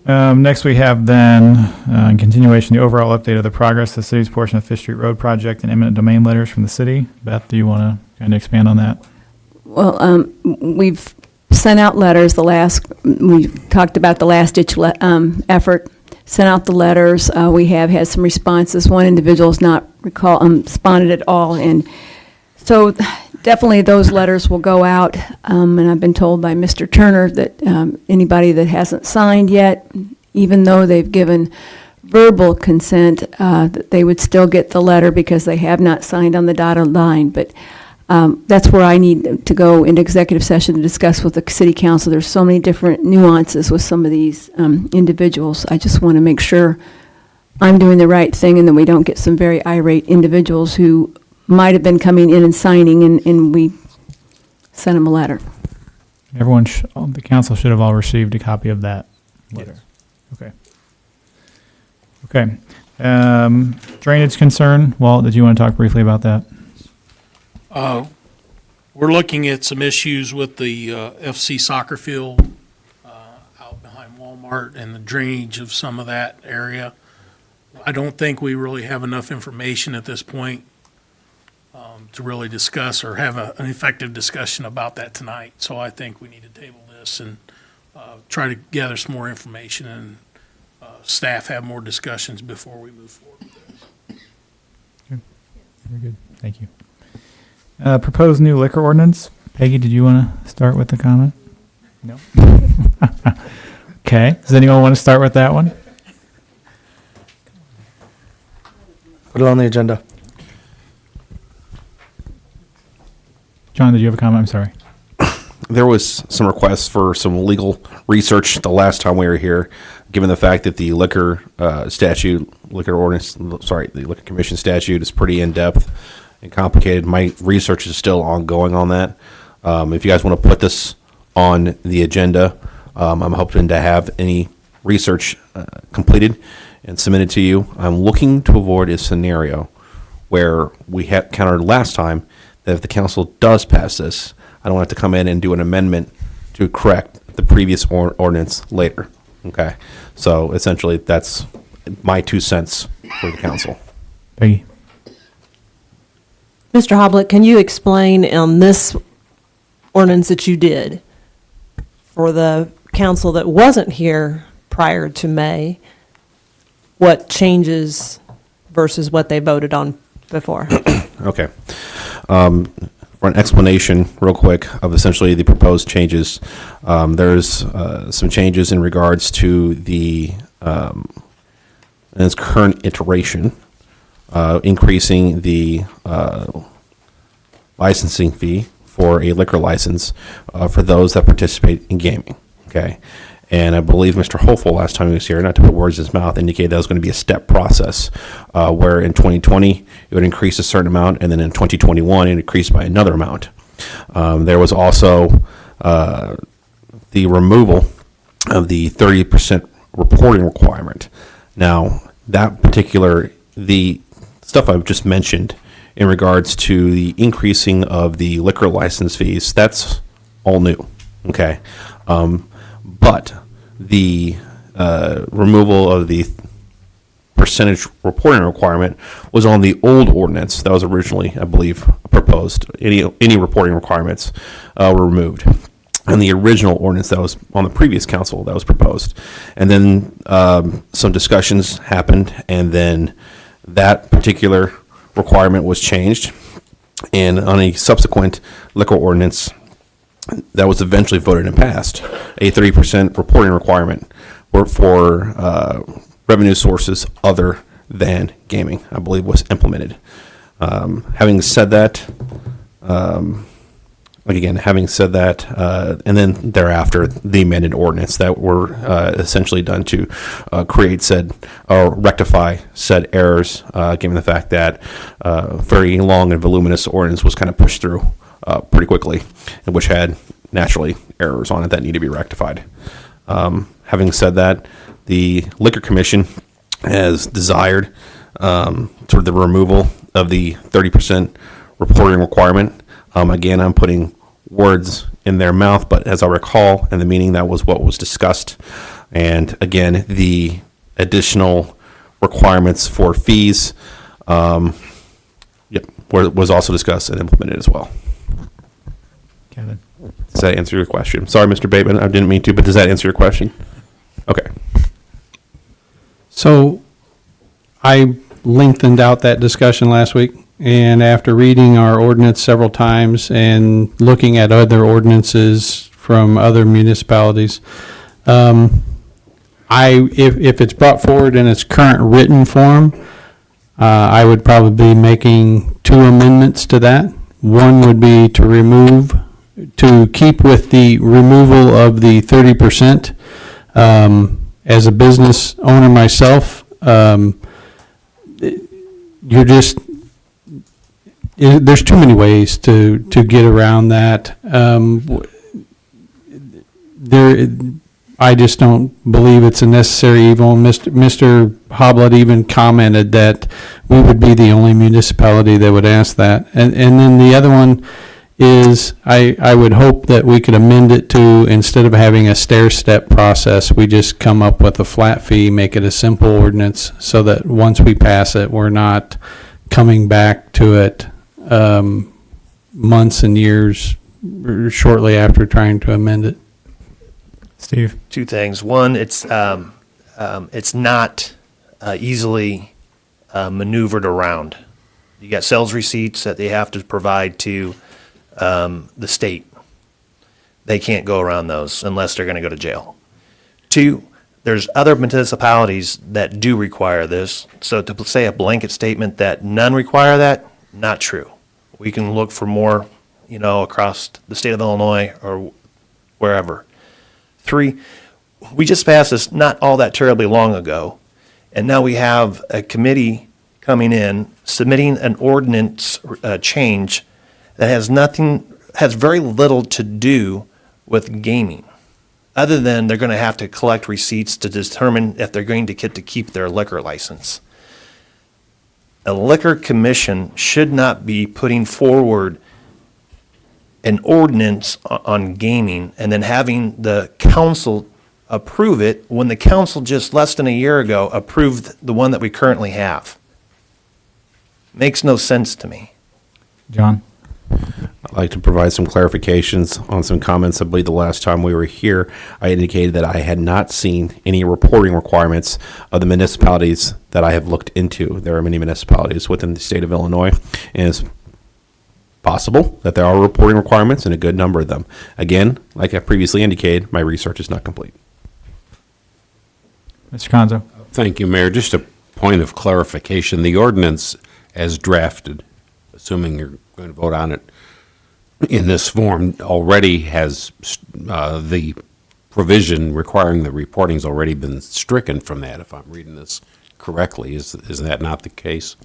C: Next, we have then, in continuation, the overall update of the progress of the city's portion of Fifth Street Road project and eminent domain letters from the city. Beth, do you want to kind of expand on that?
K: Well, we've sent out letters, we talked about the last-ditch effort, sent out the letters. We have had some responses. One individual has not responded at all, and so definitely those letters will go out, and I've been told by Mr. Turner that anybody that hasn't signed yet, even though they've given verbal consent, that they would still get the letter because they have not signed on the dotted line. But that's where I need to go into executive session to discuss with the city council. There's so many different nuances with some of these individuals. I just want to make sure I'm doing the right thing and that we don't get some very irate individuals who might have been coming in and signing, and we sent them a letter.
C: Everyone, the council should have all received a copy of that letter.
O: Yes.
C: Okay. Okay. Drainage concern. Walt, did you want to talk briefly about that?
I: We're looking at some issues with the FC soccer field out behind Walmart and the drainage of some of that area. I don't think we really have enough information at this point to really discuss or have an effective discussion about that tonight. So I think we need to table this and try to gather some more information and staff have more discussions before we move forward with this.
C: Very good. Thank you. Proposed new liquor ordinance. Peggy, did you want to start with the comment? No. Okay. Does anyone want to start with that one?
H: Put it on the agenda.
C: John, did you have a comment? I'm sorry.
M: There was some requests for some legal research the last time we were here, given the fact that the liquor statute, liquor ordinance, sorry, the liquor commission statute is pretty in-depth and complicated. My research is still ongoing on that. If you guys want to put this on the agenda, I'm hoping to have any research completed and submitted to you. I'm looking to avoid a scenario where we had countered last time that if the council does pass this, I don't have to come in and do an amendment to correct the previous ordinance later. Okay, so essentially that's my 2 cents for the council.
C: Peggy.
Q: Mr. Hoblet, can you explain on this ordinance that you did for the council that wasn't here prior to May, what changes versus what they voted on before?
M: Okay. For an explanation, real quick, of essentially the proposed changes, there's some changes in regards to the in its current iteration, increasing the licensing fee for a liquor license for those that participate in gaming. Okay. And I believe Mr. Hopeful, last time he was here, not to put words in his mouth, indicated that was going to be a step process, where in 2020 it would increase a certain amount, and then in 2021 it increased by another amount. There was also the removal of the 30% reporting requirement. Now, that particular, the stuff I've just mentioned in regards to the increasing of the liquor license fees, that's all new. Okay. But the removal of the percentage reporting requirement was on the old ordinance that was originally, I believe, proposed. Any reporting requirements were removed. And the original ordinance that was on the previous council that was proposed. And then some discussions happened, and then that particular requirement was changed. And on a subsequent liquor ordinance that was eventually voted and passed, a 30% reporting requirement for revenue sources other than gaming, I believe was implemented. Having said that, and then thereafter, the amended ordinance that were essentially done to create said, or rectify said errors, given the fact that very long and voluminous ordinance was kind of pushed through pretty quickly, and which had naturally errors on it that need to be rectified. Having said that, the Liquor Commission has desired sort of the removal of the 30% reporting requirement. Again, I'm putting words in their mouth, but as I recall in the meeting, that was what was discussed. And again, the additional requirements for fees, was also discussed and implemented as well.
C: Kevin.
M: Does that answer your question? Sorry, Mr. Bateman, I didn't mean to, but does that answer your question? Okay.
J: So I lengthened out that discussion last week, and after reading our ordinance several times and looking at other ordinances from other municipalities, if it's brought forward in its current written form, I would probably be making 2 amendments to that. One would be to keep with the removal of the 30%. As a business owner myself, there's too many ways to get around that. I just don't believe it's a necessary evil. Mr. Hoblet even commented that we would be the only municipality that would ask that. And then the other one is I would hope that we could amend it to, instead of having a stair-step process, we just come up with a flat fee, make it a simple ordinance, so that once we pass it, we're not coming back to it months and years shortly after trying to amend it.
C: Steve?
O: 2 things. One, it's not easily maneuvered around. You got sales receipts that they have to provide to the state. They can't go around those unless they're going to go to jail. 2, there's other municipalities that do require this. So to say a blanket statement that none require that, not true. We can look for more, across the state of Illinois or wherever. 3, we just passed this not all that terribly long ago, and now we have a committee coming in, submitting an ordinance change that has very little to do with gaming, other than they're going to have to collect receipts to determine if they're going to get to keep their liquor license. A liquor commission should not be putting forward an ordinance on gaming and then having the council approve it when the council just less than a year ago approved the one that we currently have. Makes no sense to me.
C: John?
M: I'd like to provide some clarifications on some comments. I believe the last time we were here, I indicated that I had not seen any reporting requirements of the municipalities that I have looked into. There are many municipalities within the state of Illinois, and it's possible that there are reporting requirements and a good number of them. Again, like I previously indicated, my research is not complete.
C: Mr. Conzo?
D: Thank you, Mayor. Just a point of clarification. The ordinance as drafted, assuming you're going to vote on it in this form, already has the provision requiring the reporting's already been stricken from that, if I'm reading this correctly. Is that not the case?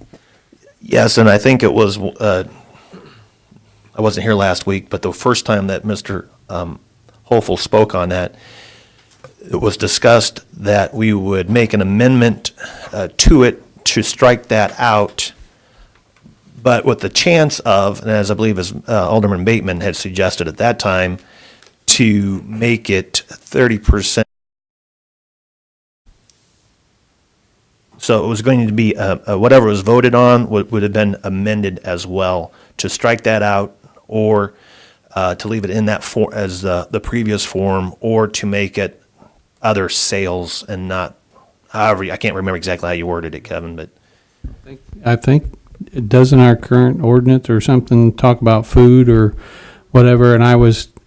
O: Yes, and I think it was, I wasn't here last week, but the first time that Mr. Holful spoke on that, it was discussed that we would make an amendment to it to strike that out, but with the chance of, and as I believe as Alderman Bateman had suggested at that time, to make it 30%. So it was going to be, whatever was voted on would have been amended as well, to strike that out, or to leave it in that form as the previous form, or to make it other sales and not, however, I can't remember exactly how you worded it, Kevin, but.
J: I think, doesn't our current ordinance or something talk about food or whatever? And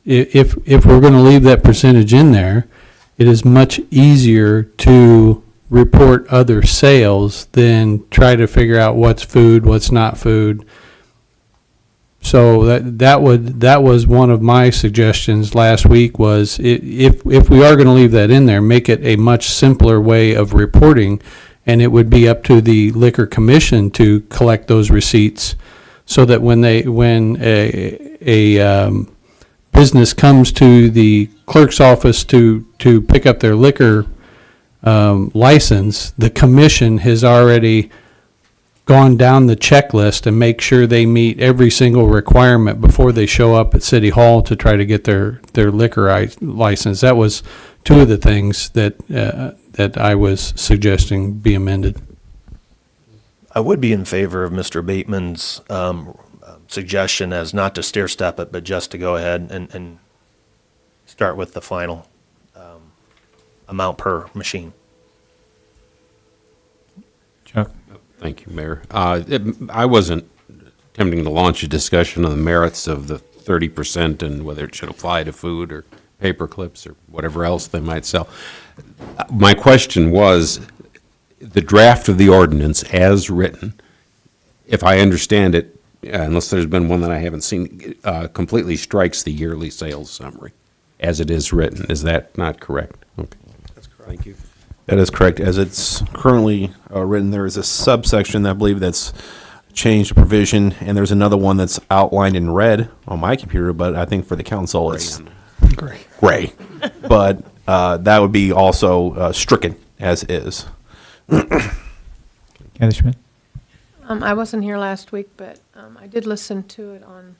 J: if we're going to leave that percentage in there, it is much easier to report other sales than try to figure out what's food, what's not food. So that was one of my suggestions last week was if we are going to leave that in there, make it a much simpler way of reporting, and it would be up to the Liquor Commission to collect those receipts, so that when a business comes to the clerk's office to pick up their liquor license, the commission has already gone down the checklist and make sure they meet every single requirement before they show up at City Hall to try to get their liquor license. That was two of the things that I was suggesting be amended.
O: I would be in favor of Mr. Bateman's suggestion as not to stair step it, but just to go ahead and start with the final amount per machine.
C: Chuck?
D: Thank you, Mayor. I wasn't attempting to launch a discussion on the merits of the 30% and whether it should apply to food or paper clips or whatever else they might sell. My question was, the draft of the ordinance as written, if I understand it, unless there's been one that I haven't seen, completely strikes the yearly sales summary as it is written. Is that not correct? Okay. That's correct. Thank you.
M: That is correct. As it's currently written, there is a subsection, I believe, that's changed the provision, and there's another one that's outlined in red on my computer, but I think for the council it's gray. But that would be also stricken as is.
C: Kathy Schmidt?
A: I wasn't here last week, but I did listen to it on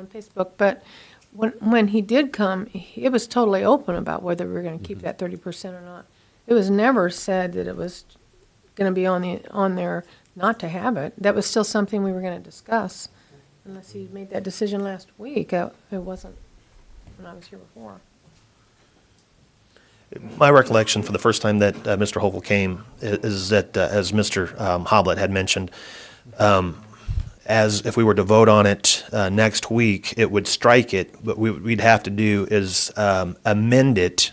A: Facebook. But when he did come, it was totally open about whether we were going to keep that 30% or not. It was never said that it was going to be on there not to have it. That was still something we were going to discuss, unless he made that decision last week. It wasn't when I was here before.
O: My recollection for the first time that Mr. Hovel came is that, as Mr. Hoblet had mentioned, as if we were to vote on it next week, it would strike it. What we'd have to do is amend it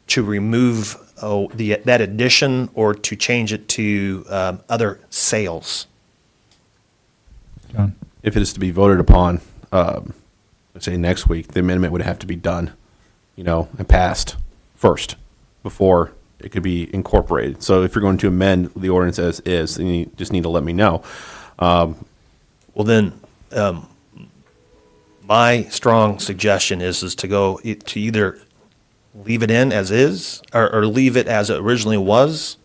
O: to remove that addition or to change it to other sales.
C: John?
M: If it is to be voted upon, let's say next week, the amendment would have to be done, and passed first before it could be incorporated. So if you're going to amend the ordinance as is, then you just need to let me know.
O: Well, then, my strong suggestion is to go to either leave it in as is, or leave it as it originally was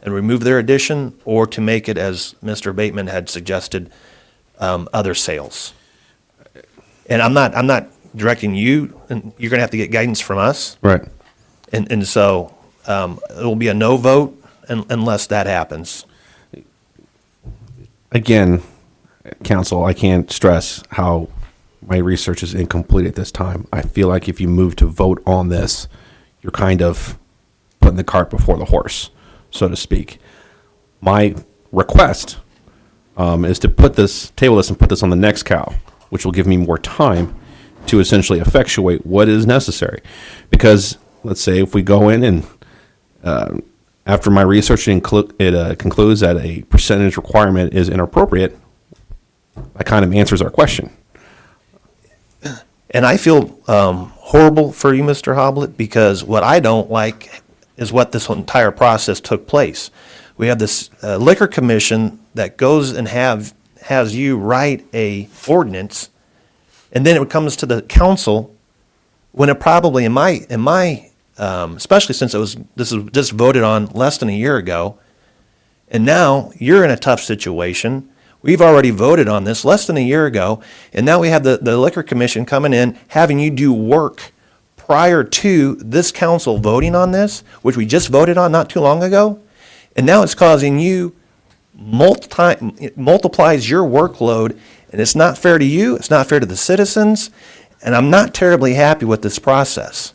O: and remove their addition, or to make it, as Mr. Bateman had suggested, other sales. And I'm not directing you, and you're going to have to get guidance from us.
M: Right.
O: And so it will be a no vote unless that happens.
M: Again, council, I can't stress how my research is incomplete at this time. I feel like if you move to vote on this, you're kind of putting the cart before the horse, so to speak. My request is to table this and put this on the next cow, which will give me more time to essentially effectuate what is necessary. Because let's say if we go in and after my research it concludes that a percentage requirement is inappropriate, that kind of answers our question.
O: And I feel horrible for you, Mr. Hoblet, because what I don't like is what this entire process took place. We have this liquor commission that goes and has you write a ordinance, and then it comes to the council when it probably, in my especially since this was just voted on less than a year ago, and now you're in a tough situation. We've already voted on this less than a year ago, and now we have the Liquor Commission coming in, having you do work prior to this council voting on this, which we just voted on not too long ago, and now it's causing you it multiplies your workload, and it's not fair to you, it's not fair to the citizens, and I'm not terribly happy with this process.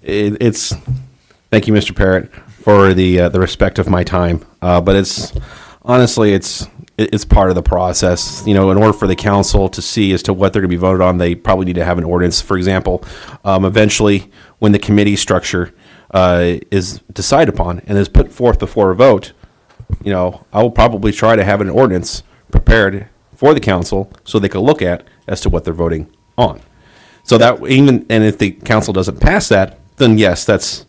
M: Thank you, Mr. Parrott, for the respect of my time, but it's part of the process. In order for the council to see as to what they're going to be voted on, they probably need to have an ordinance. For example, eventually, when the committee structure is decided upon and is put forth before a vote, I will probably try to have an ordinance prepared for the council so they can look at as to what they're voting on. So that and if the council doesn't pass that, then yes, that's.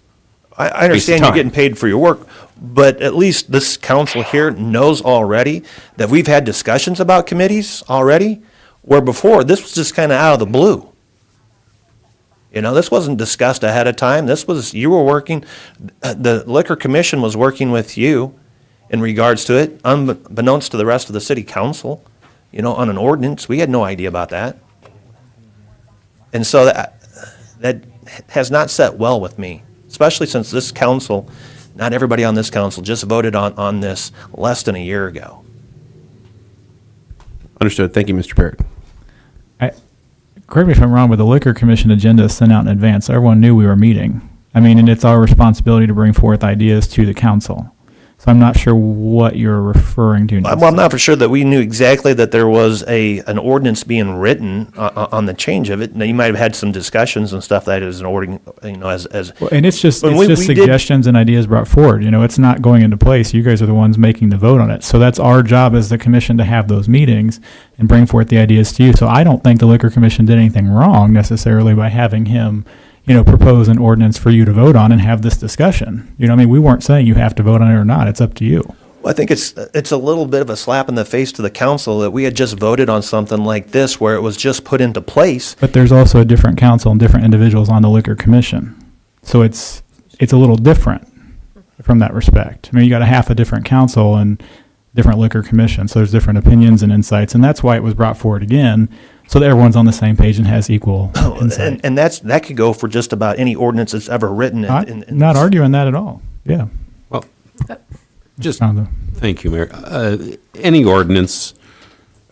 O: I understand you're getting paid for your work, but at least this council here knows already that we've had discussions about committees already, where before, this was just kind of out of the blue. This wasn't discussed ahead of time. You were working, the Liquor Commission was working with you in regards to it, unbeknownst to the rest of the city council, on an ordinance. We had no idea about that. And so that has not set well with me, especially since this council, not everybody on this council just voted on this less than a year ago.
M: Understood. Thank you, Mr. Parrott.
C: Correct me if I'm wrong, but the Liquor Commission agenda is sent out in advance. Everyone knew we were meeting. And it's our responsibility to bring forth ideas to the council. So I'm not sure what you're referring to.
O: Well, I'm not for sure that we knew exactly that there was an ordinance being written on the change of it. Now, you might have had some discussions and stuff that is an ordinance,
C: And it's just
O: When we
C: suggestions and ideas brought forward. It's not going into place. You guys are the ones making the vote on it. So that's our job as the commission to have those meetings and bring forth the ideas to you. So I don't think the Liquor Commission did anything wrong necessarily by having him propose an ordinance for you to vote on and have this discussion. We weren't saying you have to vote on it or not. It's up to you.
O: Well, I think it's a little bit of a slap in the face to the council that we had just voted on something like this where it was just put into place.
C: But there's also a different council and different individuals on the Liquor Commission. So it's a little different from that respect. You got a half a different council and different Liquor Commission. So there's different opinions and insights. And that's why it was brought forward again, so that everyone's on the same page and has equal insight.
O: And that could go for just about any ordinance that's ever written.
C: Not arguing that at all. Yeah.
D: Well, thank you, Mayor. Any ordinance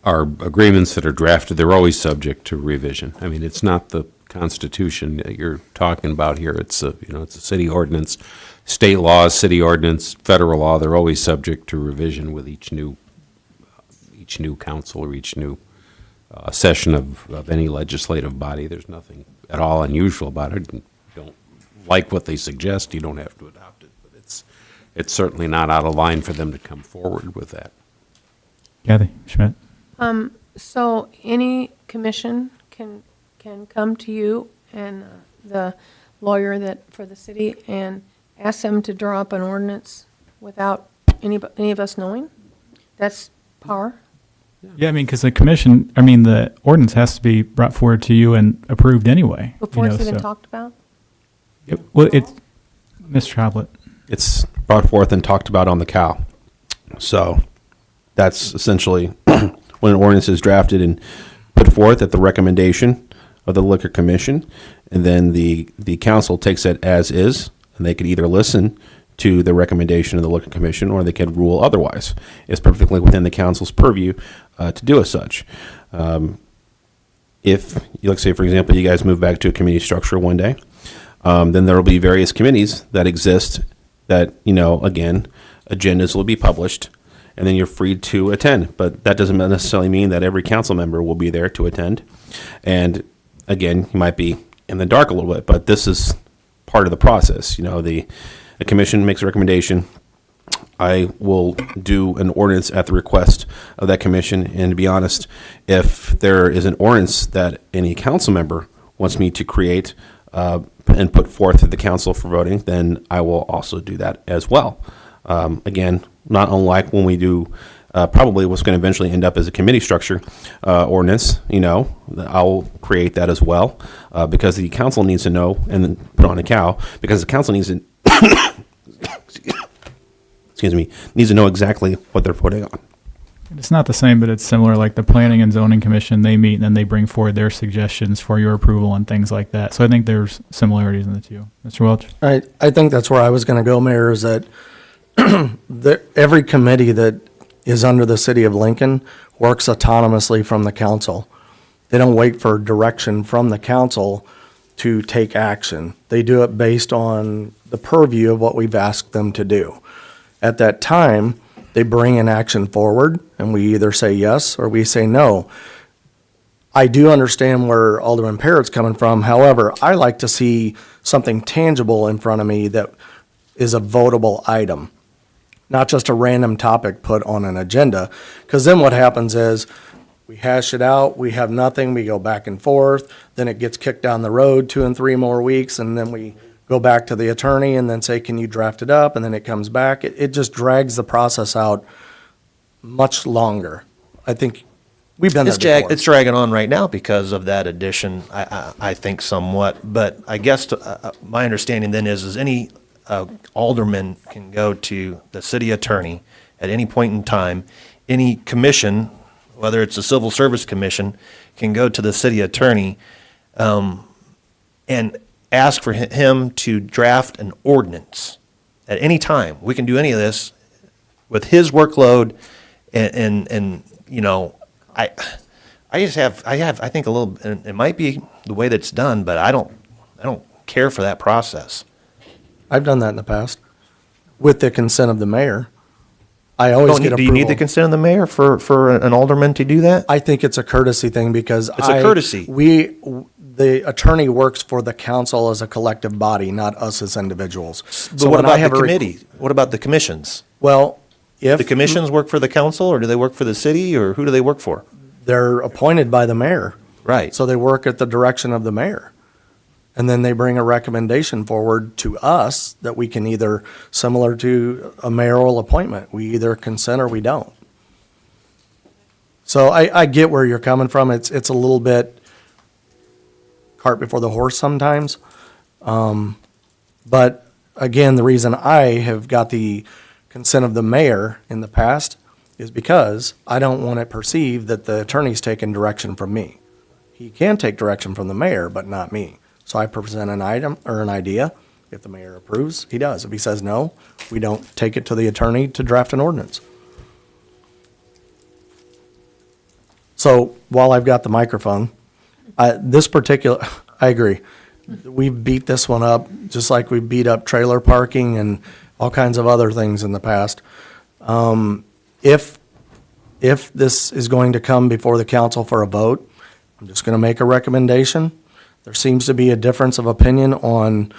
D: or agreements that are drafted, they're always subject to revision. It's not the Constitution that you're talking about here. It's it's a city ordinance, state law, city ordinance, federal law. They're always subject to revision with each new council or each new session of any legislative body. There's nothing at all unusual about it. You don't like what they suggest, you don't have to adopt it, but it's certainly not out of line for them to come forward with that.
C: Kathy Schmidt.
A: So any commission can come to you and the lawyer for the city and ask them to draw up an ordinance without any of us knowing? That's par?
C: Yeah, because the commission, the ordinance has to be brought forward to you and approved anyway.
A: Before it's even talked about?
C: It's, Mr. Hoblet.
M: It's brought forth and talked about on the COW. So that's essentially when an ordinance is drafted and put forth at the recommendation of the Liquor Commission, and then the council takes it as is, and they could either listen to the recommendation of the Liquor Commission, or they could rule otherwise. It's perfectly within the council's purview to do as such. If, let's say, for example, you guys move back to a committee structure one day, then there will be various committees that exist that, again, agendas will be published, and then you're free to attend. But that doesn't necessarily mean that every council member will be there to attend. And again, you might be in the dark a little bit, but this is part of the process. The commission makes a recommendation. I will do an ordinance at the request of that commission. And to be honest, if there is an ordinance that any council member wants me to create and put forth to the council for voting, then I will also do that as well. Again, not unlike when we do probably what's going to eventually end up as a committee structure ordinance, I'll create that as well because the council needs to know, and then put on a cow, because the council needs to needs to know exactly what they're putting on.
C: It's not the same, but it's similar. Like the Planning and Zoning Commission, they meet and then they bring forward their suggestions for your approval and things like that. So I think there's similarities in the two. Mr. Welch?
H: I think that's where I was going to go, Mayor, is that every committee that is under the city of Lincoln works autonomously from the council. They don't wait for direction from the council to take action. They do it based on the purview of what we've asked them to do. At that time, they bring an action forward, and we either say yes or we say no. I do understand where Alderman Parrott's coming from. However, I like to see something tangible in front of me that is a votable item, not just a random topic put on an agenda. Because then what happens is we hash it out, we have nothing, we go back and forth, then it gets kicked down the road 2 and 3 more weeks, and then we go back to the attorney and then say, can you draft it up? And then it comes back. It just drags the process out much longer. I think we've been there before.
O: It's dragging on right now because of that addition, I think somewhat. But I guess my understanding then is any alderman can go to the city attorney at any point in time. Any commission, whether it's a civil service commission, can go to the city attorney and ask for him to draft an ordinance at any time. We can do any of this with his workload and you know, I think a little, and it might be the way that's done, but I don't care for that process.
H: I've done that in the past with the consent of the mayor. I always get approval.
O: Do you need the consent of the mayor for an alderman to do that?
H: I think it's a courtesy thing because
O: It's a courtesy.
H: The attorney works for the council as a collective body, not us as individuals.
O: But what about the committee? What about the commissions?
H: Well, if
O: The commissions work for the council, or do they work for the city, or who do they work for?
H: they're appointed by the mayor,
O: Right.
H: so they work at the direction of the mayor. And then they bring a recommendation forward to us that we can either, similar to a mayoral appointment, we either consent or we don't. So I get where you're coming from. It's a little bit cart before the horse sometimes. But again, the reason I have got the consent of the mayor in the past is because I don't want it perceived that the attorney's taking direction from me. He can take direction from the mayor, but not me. So I present an item or an idea. If the mayor approves, he does. If he says no, we don't take it to the attorney to draft an ordinance. So while I've got the microphone, I agree. We beat this one up just like we beat up trailer parking and all kinds of other things in the past. If this is going to come before the council for a vote, I'm just going to make a recommendation. There seems to be a difference of opinion on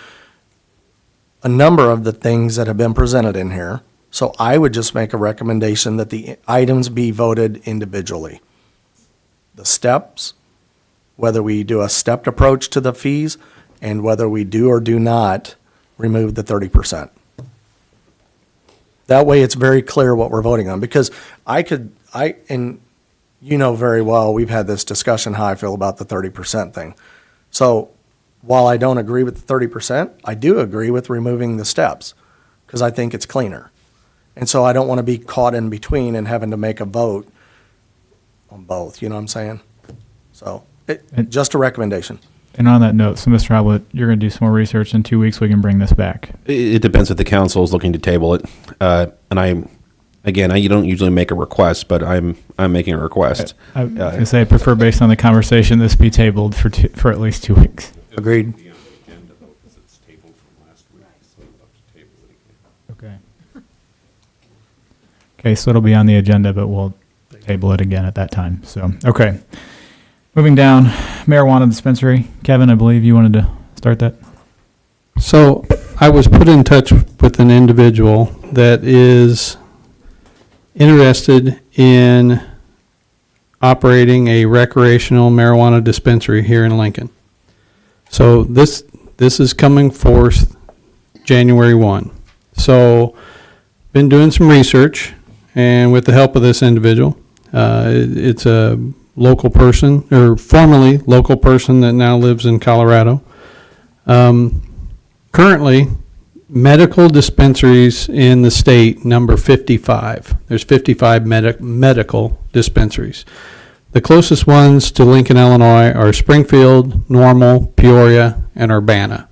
H: a number of the things that have been presented in here. So I would just make a recommendation that the items be voted individually. The steps, whether we do a stepped approach to the fees, and whether we do or do not remove the 30%. That way it's very clear what we're voting on, because and you know very well, we've had this discussion how I feel about the 30% thing. So while I don't agree with the 30%, I do agree with removing the steps, because I think it's cleaner. And so I don't want to be caught in between and having to make a vote on both, you know what I'm saying? So, just a recommendation.
C: And on that note, so Mr. Hoblet, you're going to do some more research. In 2 weeks, we can bring this back.
M: It depends if the council is looking to table it. And you don't usually make a request, but I'm making a request.
C: I was going to say, I prefer, based on the conversation, this be tabled for at least 2 weeks.
H: Agreed.
C: Okay. Okay, so it'll be on the agenda, but we'll table it again at that time. So, okay. Moving down, marijuana dispensary. Kevin, I believe you wanted to start that.
J: So I was put in touch with an individual that is interested in operating a recreational marijuana dispensary here in Lincoln. So this is coming forth January 1. So been doing some research, and with the help of this individual, it's a local person, or formerly local person that now lives in Colorado. Currently, medical dispensaries in the state number 55. There's 55 medical dispensaries. The closest ones to Lincoln, Illinois are Springfield, Normal, Peoria, and Urbana.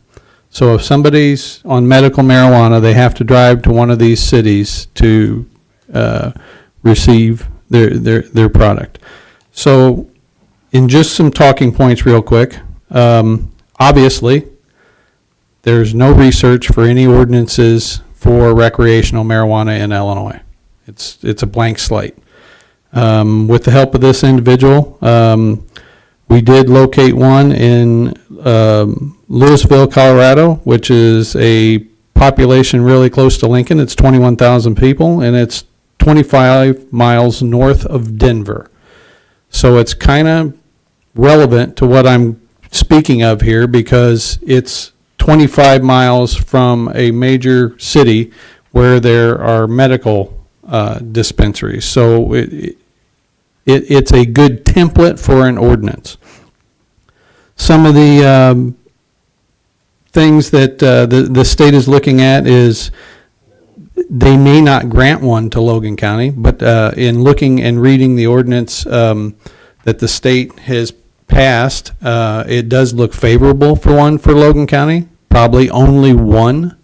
J: So if somebody's on medical marijuana, they have to drive to one of these cities to receive their product. So in just some talking points real quick, obviously, there's no research for any ordinances for recreational marijuana in Illinois. It's a blank slate. With the help of this individual, We did locate one in Louisville, Colorado, which is a population really close to Lincoln. It's 21,000 people, and it's 25 miles north of Denver. So it's kind of relevant to what I'm speaking of here, because it's 25 miles from a major city where there are medical dispensaries. So it's a good template for an ordinance. Some of the things that the state is looking at is they may not grant one to Logan County, but in looking and reading the ordinance that the state has passed, it does look favorable for one for Logan County, probably only one.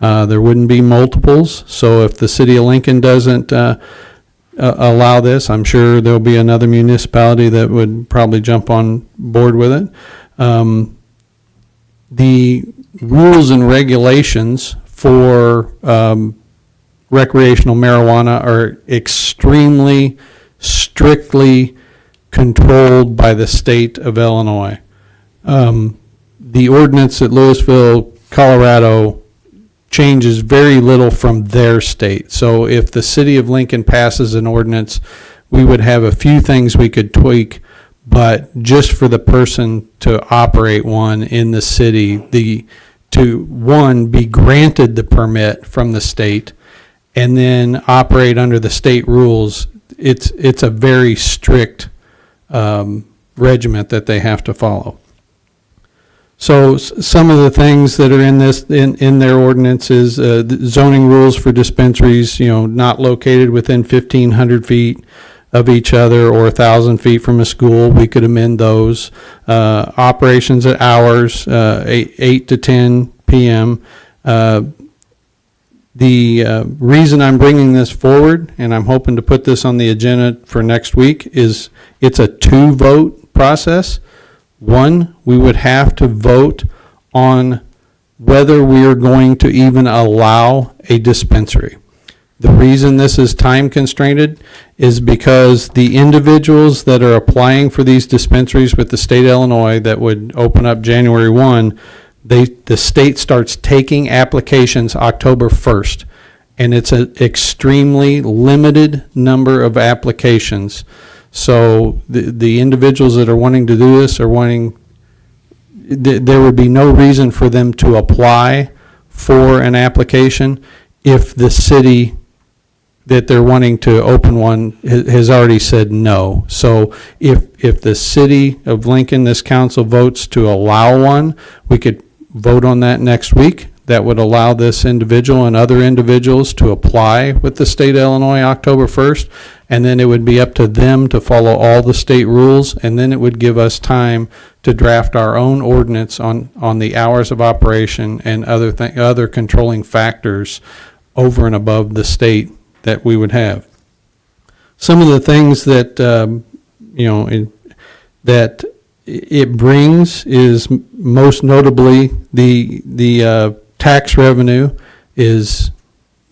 J: There wouldn't be multiples, so if the city of Lincoln doesn't allow this, I'm sure there'll be another municipality that would probably jump on board with it. The rules and regulations for recreational marijuana are extremely strictly controlled by the state of Illinois. The ordinance at Louisville, Colorado changes very little from their state. So if the city of Lincoln passes an ordinance, we would have a few things we could tweak, but just for the person to operate one in the city, to one, be granted the permit from the state, and then operate under the state rules, it's a very strict regiment that they have to follow. So some of the things that are in this, in their ordinance is the zoning rules for dispensaries, not located within 1,500 feet of each other or 1,000 feet from a school. We could amend those. Operations at hours, 8 to 10 p.m. The reason I'm bringing this forward, and I'm hoping to put this on the agenda for next week, is it's a 2-vote process. One, we would have to vote on whether we are going to even allow a dispensary. The reason this is time constrained is because the individuals that are applying for these dispensaries with the state of Illinois that would open up January 1, the state starts taking applications October 1st, and it's an extremely limited number of applications. So the individuals that are wanting to do this are there would be no reason for them to apply for an application if the city that they're wanting to open one has already said no. So if the city of Lincoln, this council votes to allow one, we could vote on that next week. That would allow this individual and other individuals to apply with the state of Illinois October 1st, and then it would be up to them to follow all the state rules, and then it would give us time to draft our own ordinance on the hours of operation and other controlling factors over and above the state that we would have. Some of the things that that it brings is most notably the tax revenue is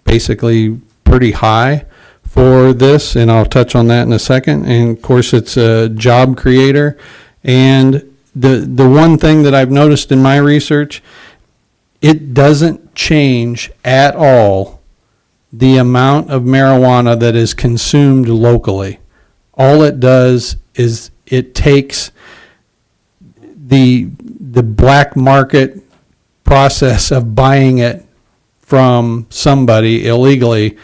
J: basically pretty high for this, and I'll touch on that in a second. And of course, it's a job creator. And the one thing that I've noticed in my research, it doesn't change at all the amount of marijuana that is consumed locally. All it does is it takes the black market process of buying it from somebody illegally.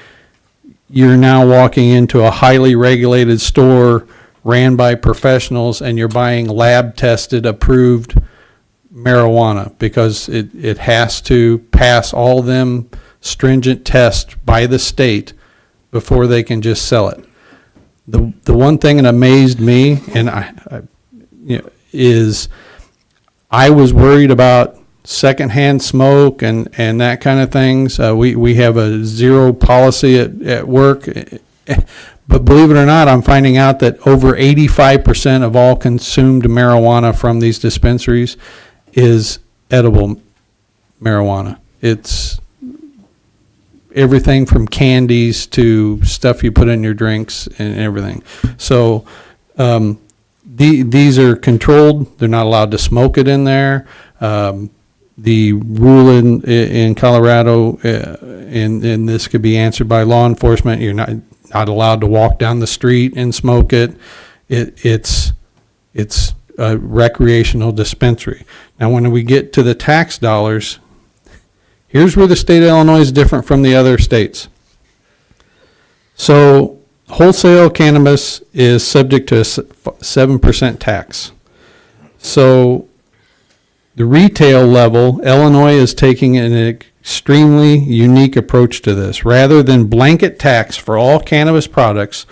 J: You're now walking into a highly regulated store ran by professionals, and you're buying lab tested, approved marijuana because it has to pass all them stringent tests by the state before they can just sell it. The one thing that amazed me, and is I was worried about secondhand smoke and that kind of things. We have a zero policy at work, but believe it or not, I'm finding out that over 85% of all consumed marijuana from these dispensaries is edible marijuana. It's everything from candies to stuff you put in your drinks and everything. So these are controlled, they're not allowed to smoke it in there. The rule in Colorado, and this could be answered by law enforcement, you're not allowed to walk down the street and smoke it. It's a recreational dispensary. Now, when we get to the tax dollars, here's where the state of Illinois is different from the other states. So wholesale cannabis is subject to a 7% tax. So the retail level, Illinois is taking an extremely unique approach to this. Rather than blanket tax for all cannabis products,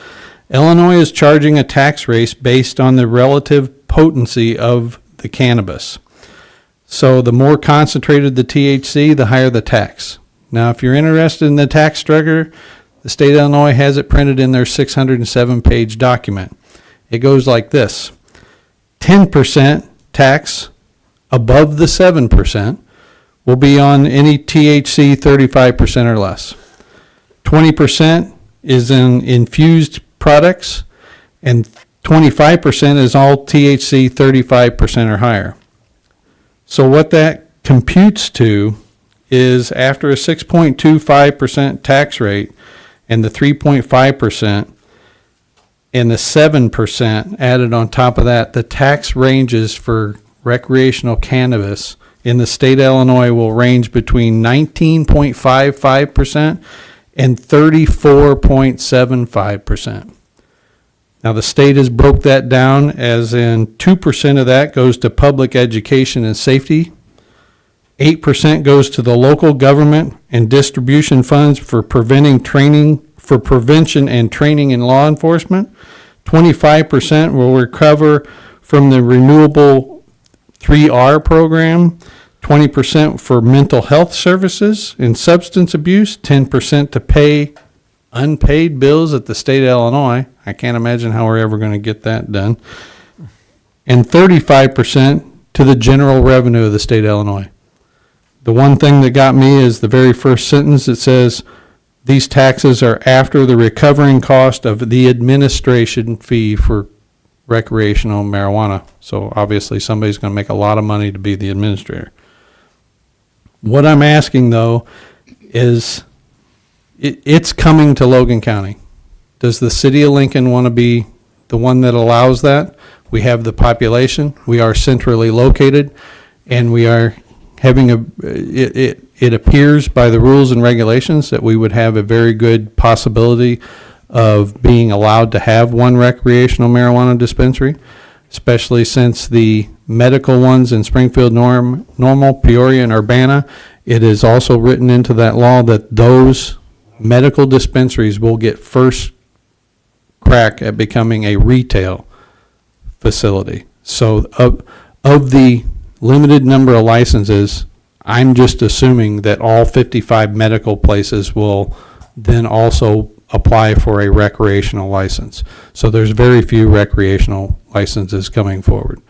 J: Illinois is charging a tax rate based on the relative potency of the cannabis. So the more concentrated the THC, the higher the tax. Now, if you're interested in the tax structure, the state of Illinois has it printed in their 607-page document. It goes like this: 10% tax above the 7% will be on any THC 35% or less. 20% is in infused products, and 25% is all THC 35% or higher. So what that computes to is, after a 6.25% tax rate and the 3.5% and the 7% added on top of that, the tax ranges for recreational cannabis in the state of Illinois will range between 19.55% and 34.75%. Now, the state has broke that down, as in 2% of that goes to public education and safety, 8% goes to the local government and distribution funds for prevention and training in law enforcement, 25% will recover from the renewable 3R program, 20% for mental health services and substance abuse, 10% to pay unpaid bills at the state of Illinois. I can't imagine how we're ever going to get that done. And 35% to the general revenue of the state of Illinois. The one thing that got me is the very first sentence. It says, these taxes are after the recovering cost of the administration fee for recreational marijuana. So obviously somebody's going to make a lot of money to be the administrator. What I'm asking, though, is it's coming to Logan County. Does the city of Lincoln want to be the one that allows that? We have the population, we are centrally located, and we are having it appears by the rules and regulations that we would have a very good possibility of being allowed to have one recreational marijuana dispensary, especially since the medical ones in Springfield, Normal, Peoria, and Urbana, it is also written into that law that those medical dispensaries will get first crack at becoming a retail facility. So of the limited number of licenses, I'm just assuming that all 55 medical places will then also apply for a recreational license. So there's very few recreational licenses coming forward.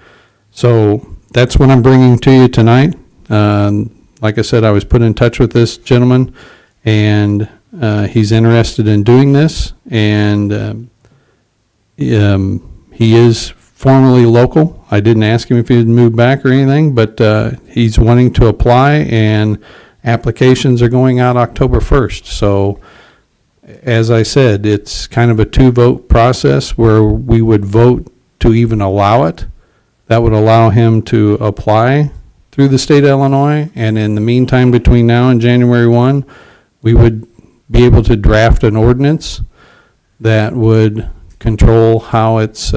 J: So that's what I'm bringing to you tonight. Like I said, I was put in touch with this gentleman, and he's interested in doing this, and he is formerly local. I didn't ask him if he'd moved back or anything, but he's wanting to apply, and applications are going out October 1st. So as I said, it's kind of a two-vote process where we would vote to even allow it. That would allow him to apply through the state of Illinois, and in the meantime, between now and January 1, we would be able to draft an ordinance that would control how it's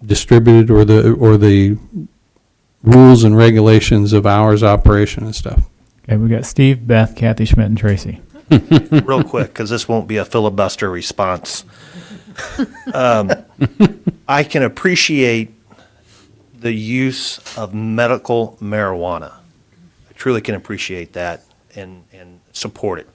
J: distributed, or the rules and regulations of hours of operation and stuff.
C: Okay, we got Steve, Beth, Kathy, Schmidt, and Tracy.
O: Real quick, because this won't be a filibuster response. I can appreciate the use of medical marijuana. I truly can appreciate that and support it.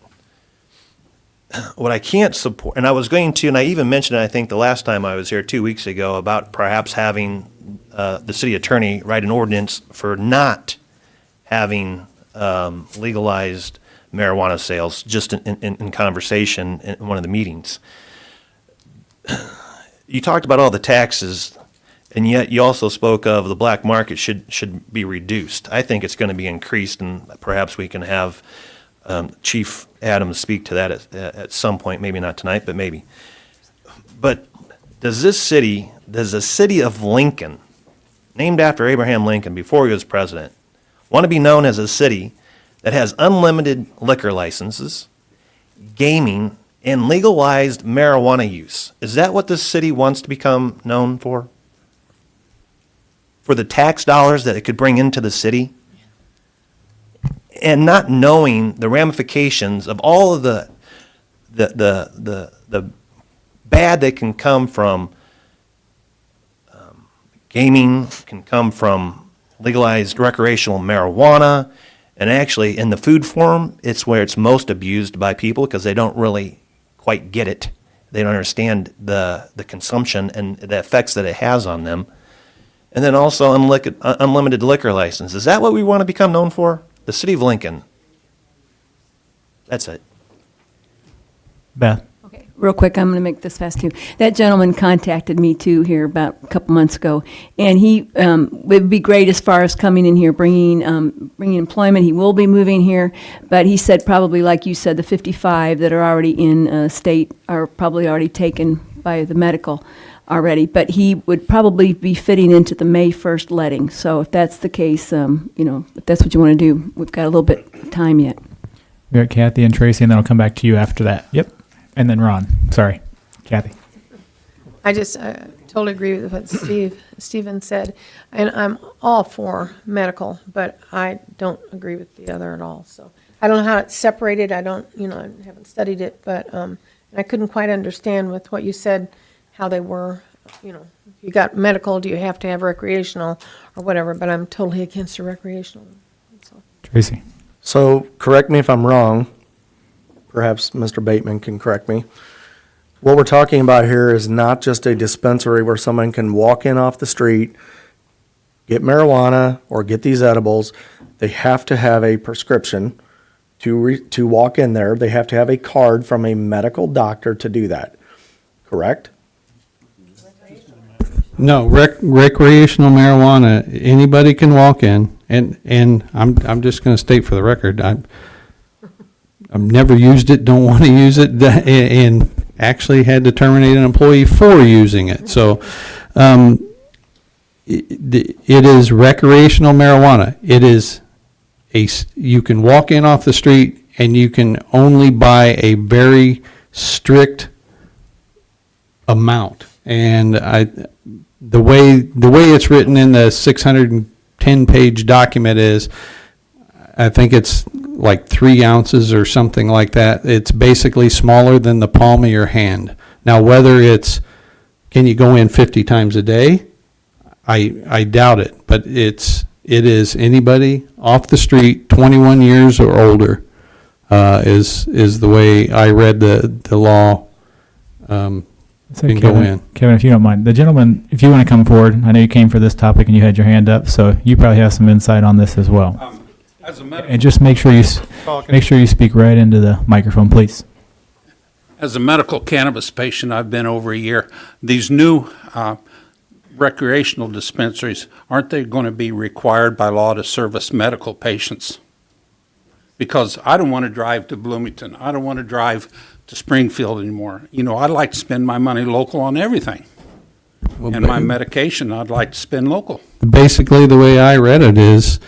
O: What I can't support, and I was going to, and I even mentioned it, I think, the last time I was here 2 weeks ago, about perhaps having the city attorney write an ordinance for not having legalized marijuana sales, just in conversation in one of the meetings. you talked about all the taxes, and yet you also spoke of the black market should be reduced. I think it's going to be increased, and perhaps we can have Chief Adams speak to that at some point, maybe not tonight, but maybe. But does the city of Lincoln, named after Abraham Lincoln before he was president, want to be known as a city that has unlimited liquor licenses, gaming, and legalized marijuana use? Is that what this city wants to become known for? For the tax dollars that it could bring into the city? And not knowing the ramifications of all of the bad that can come from gaming, can come from legalized recreational marijuana, and actually in the food form, it's where it's most abused by people because they don't really quite get it. They don't understand the consumption and the effects that it has on them. And then also unlimited liquor license. Is that what we want to become known for? The city of Lincoln. That's it.
C: Beth?
K: Okay, real quick, I'm going to make this fast too. That gentleman contacted me too here about a couple months ago, and he would be great as far as coming in here, bringing employment. He will be moving here, but he said probably, like you said, the 55 that are already in state are probably already taken by the medical already, but he would probably be fitting into the May 1st letting. So if that's the case, if that's what you want to do, we've got a little bit of time yet.
C: We got Kathy and Tracy, and then I'll come back to you after that. Yep. And then Ron. Sorry. Kathy.
A: I just totally agree with what Stephen said, and I'm all for medical, but I don't agree with the other at all. So I don't know how it's separated. I don't, I haven't studied it, but I couldn't quite understand with what you said, how they were, if you got medical, do you have to have recreational or whatever, but I'm totally against the recreational. So.
C: Tracy.
H: So, correct me if I'm wrong, perhaps Mr. Bateman can correct me. What we're talking about here is not just a dispensary where someone can walk in off the street, get marijuana, or get these edibles. They have to have a prescription to walk in there. They have to have a card from a medical doctor to do that, correct?
J: No, recreational marijuana, anybody can walk in, and I'm just going to state for the record, I've never used it, don't want to use it, and actually had to terminate an employee for using it. So it is recreational marijuana. It is you can walk in off the street and you can only buy a very strict amount. And the way it's written in the 610-page document is, I think it's like 3 ounces or something like that. It's basically smaller than the palm of your hand. Now, whether can you go in 50 times a day? I doubt it, but it is anybody off the street, 21 years or older, is the way I read the law.
C: So
J: can
C: Kevin,
J: go in.
C: Kevin, if you don't mind, the gentleman, if you want to come forward, I know you came for this topic and you had your hand up, so you probably have some insight on this as well. And just make sure you speak right into the microphone, please.
E: As a medical cannabis patient, I've been over a year. These new recreational dispensaries, aren't they going to be required by law to service medical patients? Because I don't want to drive to Bloomington. I don't want to drive to Springfield anymore. I'd like to spend my money local on everything.
J: Well,
E: And my medication, I'd like to spend local.
J: Basically, the way I read it is,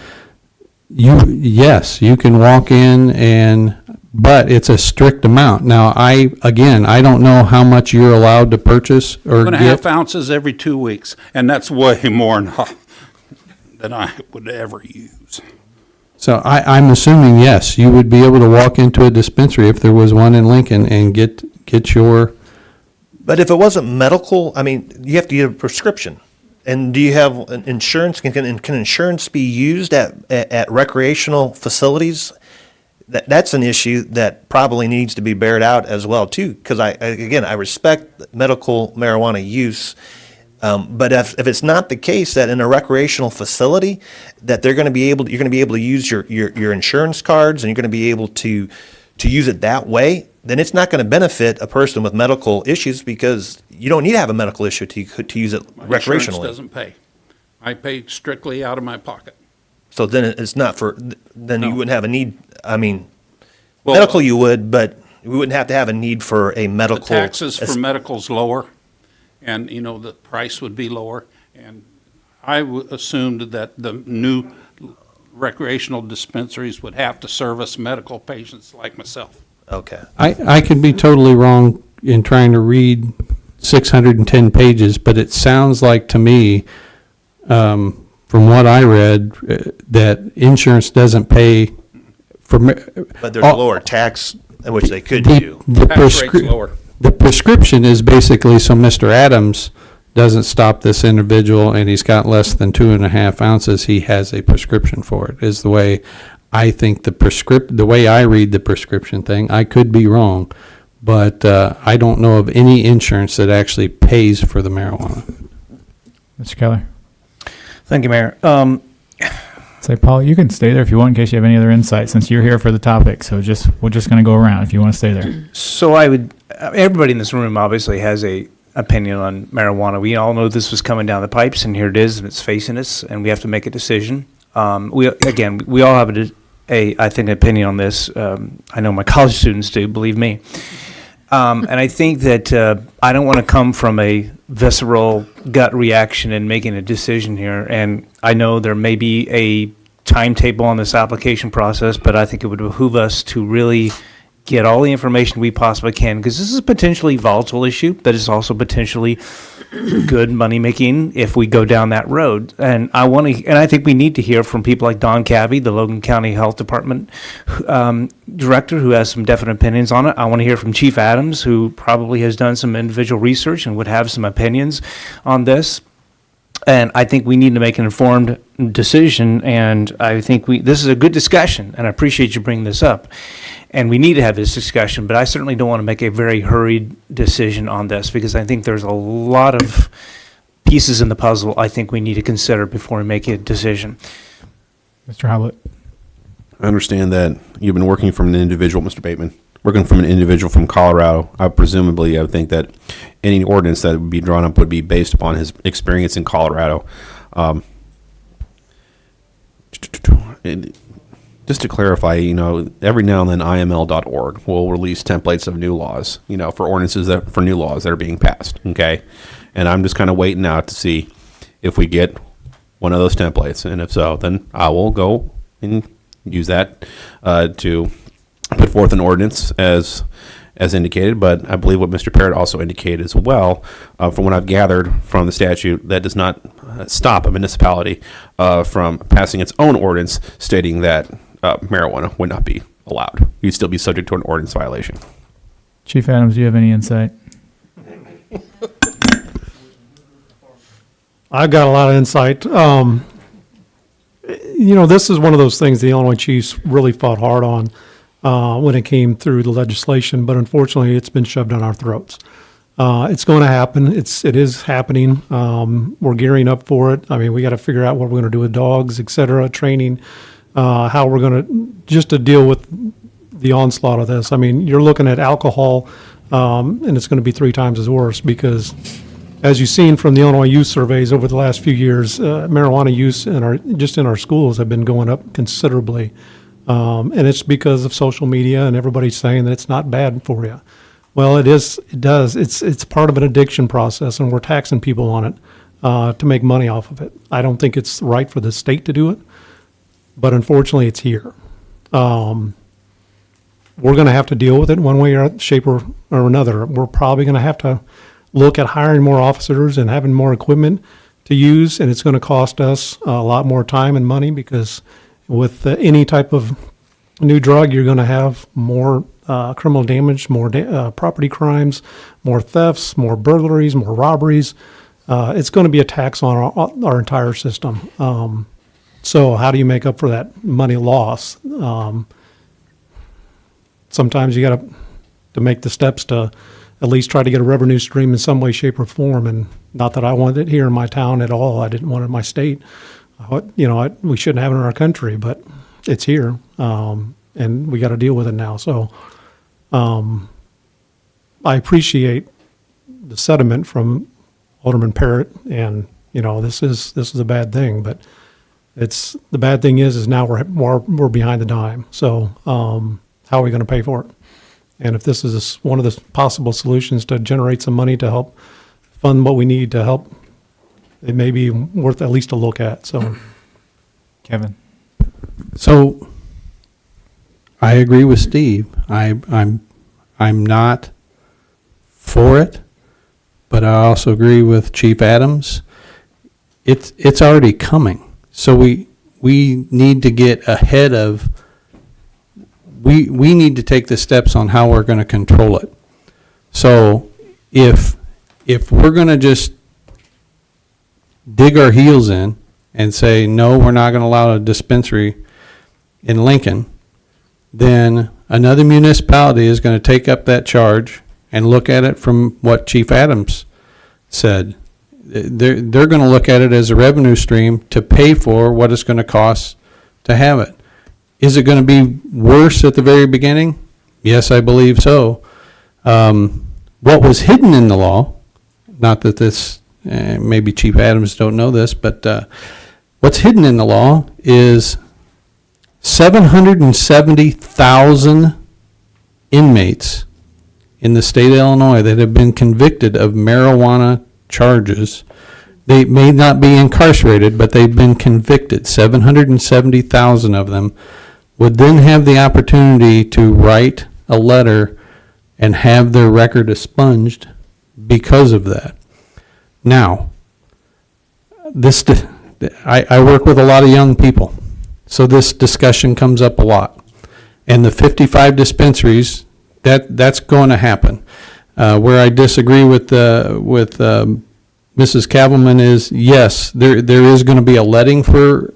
J: yes, you can walk in but it's a strict amount. Now, I don't know how much you're allowed to purchase or
E: 2.5 ounces every 2 weeks, and that's way more than I would ever use.
J: So I'm assuming, yes, you would be able to walk into a dispensary if there was one in Lincoln and get your.
O: But if it wasn't medical, you have to get a prescription. And do you have an insurance? Can insurance be used at recreational facilities? That's an issue that probably needs to be bared out as well too. Because I respect medical marijuana use, but if it's not the case that in a recreational facility that you're going to be able to use your insurance cards and you're going to be able to use it that way, then it's not going to benefit a person with medical issues because you don't need to have a medical issue to use it
E: My insurance
O: recreationally.
E: doesn't pay. I pay strictly out of my pocket.
O: So then it's not for, then you
E: No.
O: wouldn't have a need, I mean,
E: Well,
O: medical you would, but we wouldn't have to have a need for a
E: The
O: medical.
E: taxes for medical's lower, and, the price would be lower. And I assumed that the new recreational dispensaries would have to service medical patients like myself.
O: Okay.
J: I could be totally wrong in trying to read 610 pages, but it sounds like to me, from what I read, that insurance doesn't pay for.
O: But there's a lower tax in which they could
J: The-
O: do.
J: the
E: Tax rate's
J: prescri-
E: lower.
J: The prescription is basically so Mr. Adams doesn't stop this individual and he's got less than 2.5 ounces, he has a prescription for it, is the way I think the way I read the prescription thing. I could be wrong, but I don't know of any insurance that actually pays for the marijuana.
C: Mr. Keller?
F: Thank you, Mayor.
C: Say, Paul, you can stay there if you want in case you have any other insight, since you're here for the topic. So we're just going to go around if you want to stay there.
R: So everybody in this room obviously has a opinion on marijuana. We all know this was coming down the pipes, and here it is, and it's facing us, and we have to make a decision. We all have I think, an opinion on this. I know my college students do, believe me. And I think that I don't want to come from a visceral gut reaction in making a decision here. And I know there may be a timetable on this application process, but I think it would behoove us to really get all the information we possibly can, because this is a potentially volatile issue, but it's also potentially good money making if we go down that road. And I think we need to hear from people like Don Cavey, the Logan County Health Department director, who has some definite opinions on it. I want to hear from Chief Adams, who probably has done some individual research and would have some opinions on this. And I think we need to make an informed decision, and I think this is a good discussion, and I appreciate you bringing this up. And we need to have this discussion, but I certainly don't want to make a very hurried decision on this, because I think there's a lot of pieces in the puzzle I think we need to consider before we make a decision.
C: Mr. Howlett?
M: I understand that you've been working from an individual, Mr. Bateman, working from an individual from Colorado. I would think that any ordinance that would be drawn up would be based upon his experience in Colorado. Just to clarify, every now and then IML.org will release templates of new laws, for ordinances for new laws that are being passed. Okay. And I'm just kind of waiting out to see if we get one of those templates. And if so, then I will go and use that to put forth an ordinance as indicated. But I believe what Mr. Parrott also indicated as well, from what I've gathered from the statute, that does not stop a municipality from passing its own ordinance stating that marijuana would not be allowed. You'd still be subject to an ordinance violation.
C: Chief Adams, do you have any insight?
G: I've got a lot of insight. This is one of those things the Illinois Chiefs really fought hard on when it came through the legislation, but unfortunately, it's been shoved down our throats. It's going to happen. It is happening. We're gearing up for it. I mean, we got to figure out what we're going to do with dogs, et cetera, training, how we're going to deal with the onslaught of this. I mean, you're looking at alcohol, and it's going to be 3 times as worse because, as you've seen from the Illinois youth surveys over the last few years, marijuana use in our schools have been going up considerably. And it's because of social media and everybody's saying that it's not bad for you. Well, it is. It does. It's part of an addiction process, and we're taxing people on it to make money off of it. I don't think it's right for the state to do it, but unfortunately, it's here. We're going to have to deal with it one way or shape or another. We're probably going to have to look at hiring more officers and having more equipment to use, and it's going to cost us a lot more time and money because with any type of new drug, you're going to have more criminal damage, more property crimes, more thefts, more burglaries, more robberies. It's going to be a tax on our entire system. So how do you make up for that money loss? Sometimes you got to make the steps to at least try to get a revenue stream in some way, shape, or form. And not that I want it here in my town at all. I didn't want it in my state. We shouldn't have it in our country, but it's here, and we got to deal with it now. So I appreciate the sentiment from Alderman Parrott, and, this is a bad thing, but the bad thing is now we're behind the dime. So, how are we going to pay for it? And if this is one of the possible solutions to generate some money to help fund what we need to help, it may be worth at least a look at, so.
C: Kevin?
J: So, I agree with Steve. I'm not for it, but I also agree with Chief Adams. It's already coming. So we need to get ahead of, we need to take the steps on how we're going to control it. So if we're going to just dig our heels in and say, no, we're not going to allow a dispensary in Lincoln, then another municipality is going to take up that charge and look at it from what Chief Adams said. They're going to look at it as a revenue stream to pay for what it's going to cost to have it. Is it going to be worse at the very beginning? Yes, I believe so. What was hidden in the law, not that this, maybe Chief Adams don't know this, but what's hidden in the law is 770,000 inmates in the state of Illinois that have been convicted of marijuana charges. They may not be incarcerated, but they've been convicted. 770,000 of them would then have the opportunity to write a letter and have their record expunged because of that. Now, I work with a lot of young people, so this discussion comes up a lot. And the 55 dispensaries, that's going to happen. Where I disagree with Mrs. Cavalman is, yes, there is going to be a letting for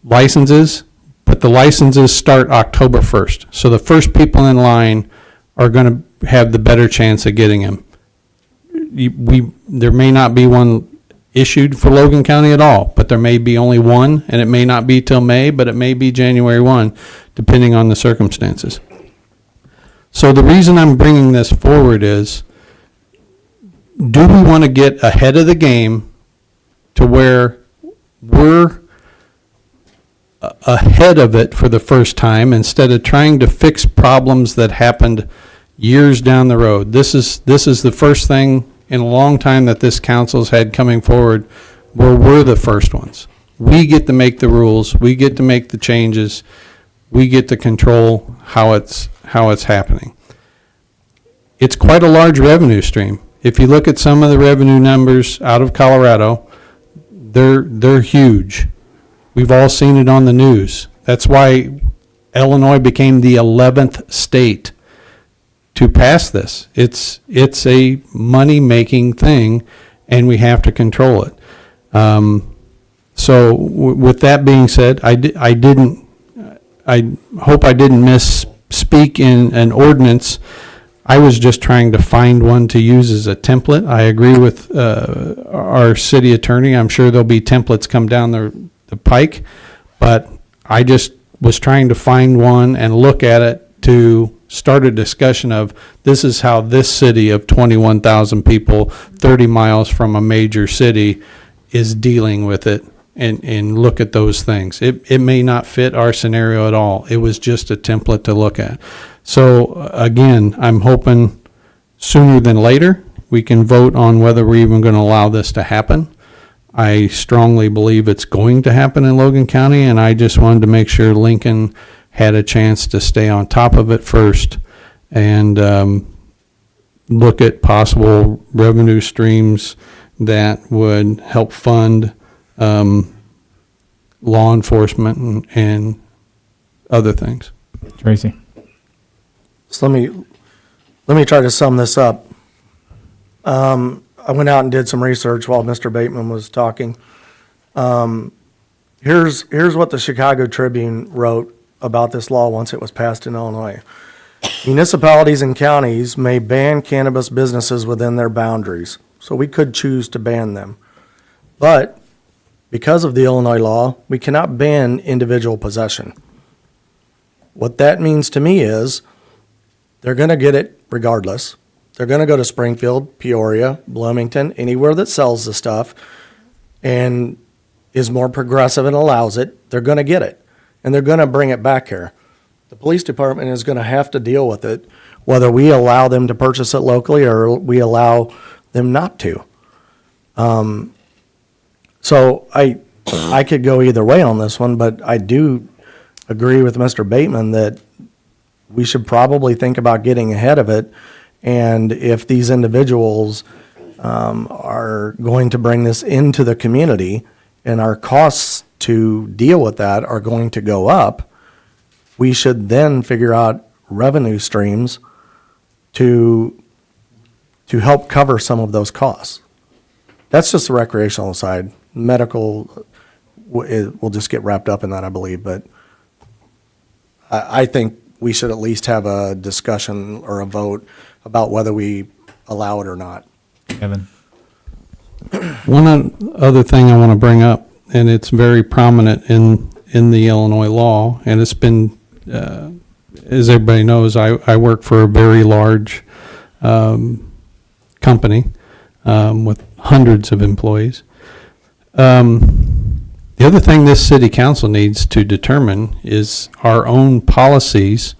J: licenses, but the licenses start October 1st. So the first people in line are going to have the better chance of getting them. There may not be one issued for Logan County at all, but there may be only one, and it may not be till May, but it may be January 1, depending on the circumstances. So the reason I'm bringing this forward is, do we want to get ahead of the game to where we're ahead of it for the first time instead of trying to fix problems that happened years down the road? This is the first thing in a long time that this council's had coming forward where we're the first ones. We get to make the rules, we get to make the changes, we get to control how it's happening. It's quite a large revenue stream. If you look at some of the revenue numbers out of Colorado, they're huge. We've all seen it on the news. That's why Illinois became the 11th state to pass this. It's a money-making thing, and we have to control it. So with that being said, I hope I didn't misspeak in an ordinance. I was just trying to find one to use as a template. I agree with our city attorney. I'm sure there'll be templates come down the pike, but I just was trying to find one and look at it to start a discussion of, this is how this city of 21,000 people, 30 miles from a major city, is dealing with it, and look at those things. It may not fit our scenario at all. It was just a template to look at. So again, I'm hoping sooner than later we can vote on whether we're even going to allow this to happen. I strongly believe it's going to happen in Logan County, and I just wanted to make sure Lincoln had a chance to stay on top of it first and look at possible revenue streams that would help fund law enforcement and other things.
C: Tracy?
H: So let me try to sum this up. I went out and did some research while Mr. Bateman was talking. Here's what the Chicago Tribune wrote about this law once it was passed in Illinois. Municipalities and counties may ban cannabis businesses within their boundaries, so we could choose to ban them. But because of the Illinois law, we cannot ban individual possession. What that means to me is they're going to get it regardless. They're going to go to Springfield, Peoria, Bloomington, anywhere that sells the stuff and is more progressive and allows it. They're going to get it, and they're going to bring it back here. The police department is going to have to deal with it, whether we allow them to purchase it locally or we allow them not to. So I could go either way on this one, but I do agree with Mr. Bateman that we should probably think about getting ahead of it. And if these individuals are going to bring this into the community and our costs to deal with that are going to go up, we should then figure out revenue streams to help cover some of those costs. That's just the recreational side. Medical will just get wrapped up in that, I believe, but I think we should at least have a discussion or a vote about whether we allow it or not.
C: Kevin?
J: One other thing I want to bring up, and it's very prominent in the Illinois law, and it's been, as everybody knows, I work for a very large company with hundreds of employees. The other thing this city council needs to determine is our own policies,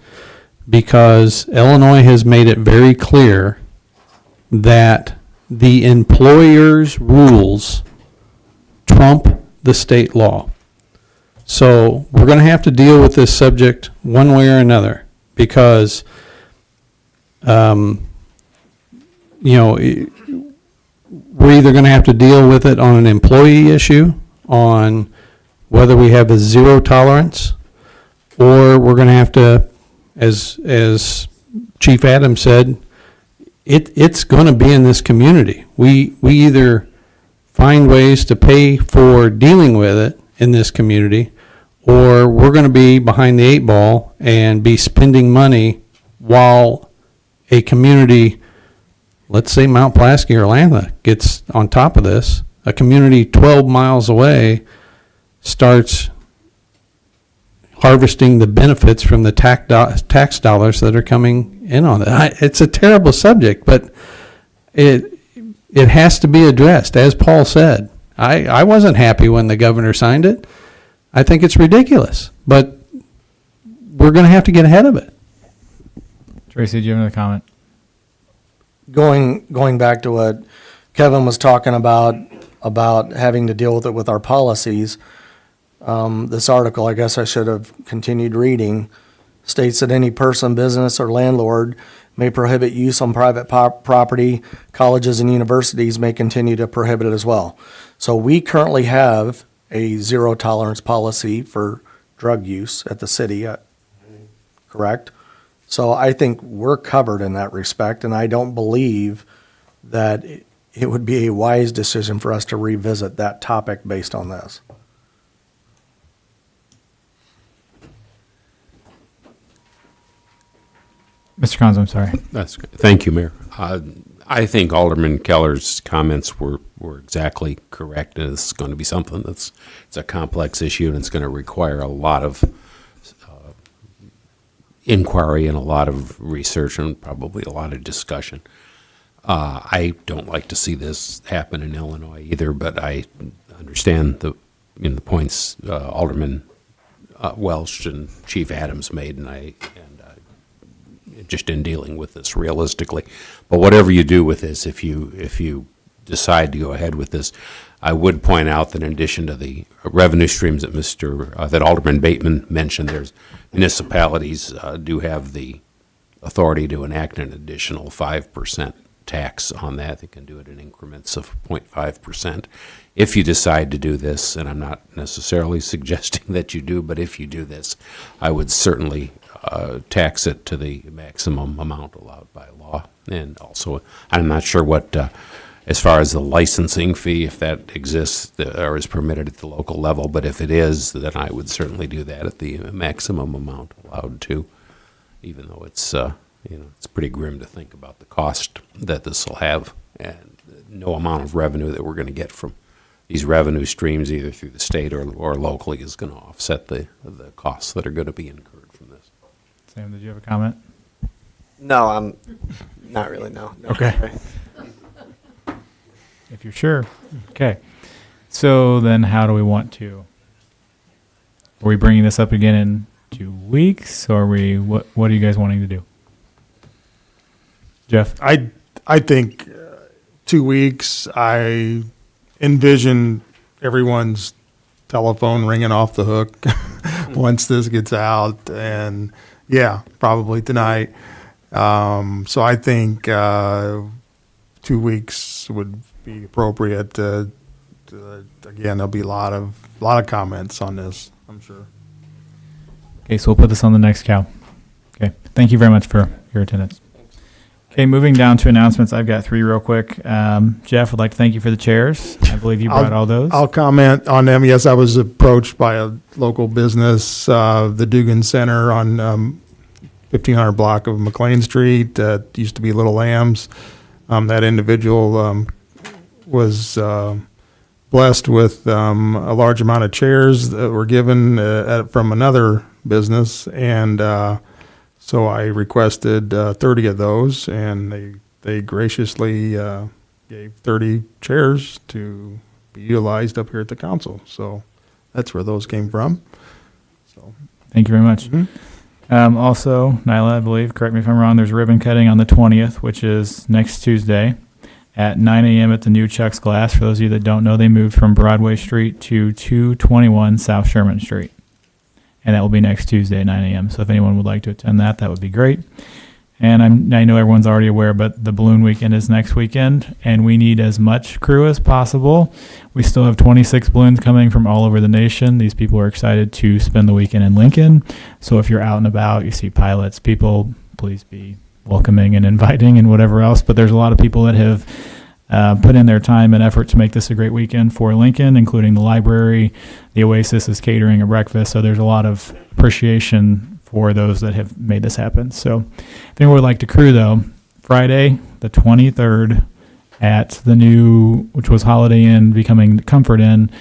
J: because Illinois has made it very clear that the employer's rules trump the state law. So we're going to have to deal with this subject one way or another, because, we're either going to have to deal with it on an employee issue, on whether we have a zero tolerance, or we're going to have to, as Chief Adams said, it's going to be in this community. We either find ways to pay for dealing with it in this community, or we're going to be behind the eight ball and be spending money while a community, let's say Mount Pulaski or Atlanta, gets on top of this. A community 12 miles away starts harvesting the benefits from the tax dollars that are coming in on it. It's a terrible subject, but it has to be addressed. As Paul said, I wasn't happy when the governor signed it. I think it's ridiculous, but we're going to have to get ahead of it.
C: Tracy, do you have another comment?
H: Going back to what Kevin was talking about having to deal with it with our policies, this article, I guess I should have continued reading, states that any person, business, or landlord may prohibit use on private property. Colleges and universities may continue to prohibit it as well. So we currently have a zero tolerance policy for drug use at the city, correct? So I think we're covered in that respect, and I don't believe that it would be a wise decision for us to revisit that topic based on this.
C: Mr. Conzo, I'm sorry.
D: That's good. Thank you, Mayor. I think Alderman Keller's comments were exactly correct, and it's going to be something it's a complex issue, and it's going to require a lot of inquiry and a lot of research and probably a lot of discussion. I don't like to see this happen in Illinois either, but I understand the points Alderman Welch and Chief Adams made, and just in dealing with this realistically. But whatever you do with this, if you decide to go ahead with this, I would point out that in addition to the revenue streams that that Alderman Bateman mentioned, there's municipalities do have the authority to enact an additional 5% tax on that. They can do it in increments of 0.5%. If you decide to do this, and I'm not necessarily suggesting that you do, but if you do this, I would certainly tax it to the maximum amount allowed by law. And also, I'm not sure what, as far as the licensing fee, if that exists or is permitted at the local level, but if it is, then I would certainly do that at the maximum amount allowed to, even though it's it's pretty grim to think about the cost that this will have, and no amount of revenue that we're going to get from these revenue streams, either through the state or locally, is going to offset the costs that are going to be incurred from this.
C: Sam, did you have a comment?
P: No, I'm not really, no.
C: Okay. If you're sure. Okay. So then how do we want to? Are we bringing this up again in 2 weeks, or what are you guys wanting to do? Jeff?
L: I think 2 weeks, I envision everyone's telephone ringing off the hook once this gets out, and yeah, probably tonight. So I think 2 weeks would be appropriate. Again, there'll be a lot of comments on this, I'm sure.
C: Okay, so we'll put this on the next cow. Okay, thank you very much for your attendance. Okay, moving down to announcements, I've got 3 real quick. Jeff, I'd like to thank you for the chairs. I believe you brought all those.
L: I'll comment on them. Yes, I was approached by a local business, the Dugan Center on 1500 block of McLean Street. That used to be Little Lambs. That individual was blessed with a large amount of chairs that were given from another business, and so I requested 30 of those, and they graciously gave 30 chairs to be utilized up here at the council. So that's where those came from. So
C: Thank you very much. Also, Nyla, I believe, correct me if I'm wrong, there's ribbon cutting on the 20th, which is next Tuesday at 9 a.m. at the new Chuck's Glass. For those of you that don't know, they moved from Broadway Street to 221 South Sherman Street. And that will be next Tuesday at 9 a.m. So if anyone would like to attend that, that would be great. And I know everyone's already aware, but the balloon weekend is next weekend, and we need as much crew as possible. We still have 26 balloons coming from all over the nation. These people are excited to spend the weekend in Lincoln. So if you're out and about, you see pilots, people, please be welcoming and inviting and whatever else. But there's a lot of people that have put in their time and effort to make this a great weekend for Lincoln, including the library. The Oasis is catering a breakfast, so there's a lot of appreciation for those that have made this happen. So if anyone would like to crew, though, Friday the 23rd at the new, which was Holiday Inn becoming Comfort Inn,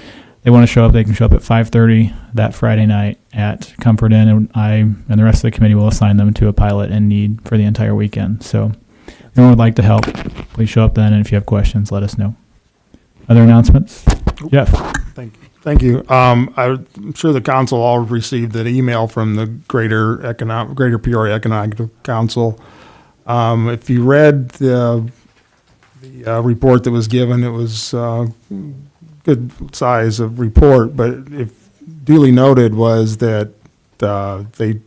C: they want to show up, they can show up at 5:30 that Friday night at Comfort Inn, and I and the rest of the committee will assign them to a pilot in need for the entire weekend. So if anyone would like to help, please show up then, and if you have questions, let us know. Other announcements? Jeff?
L: Thank you. I'm sure the council all received an email from the Greater Peoria Economic Council. If you read the report that was given, it was good size of report, but if duly noted was that they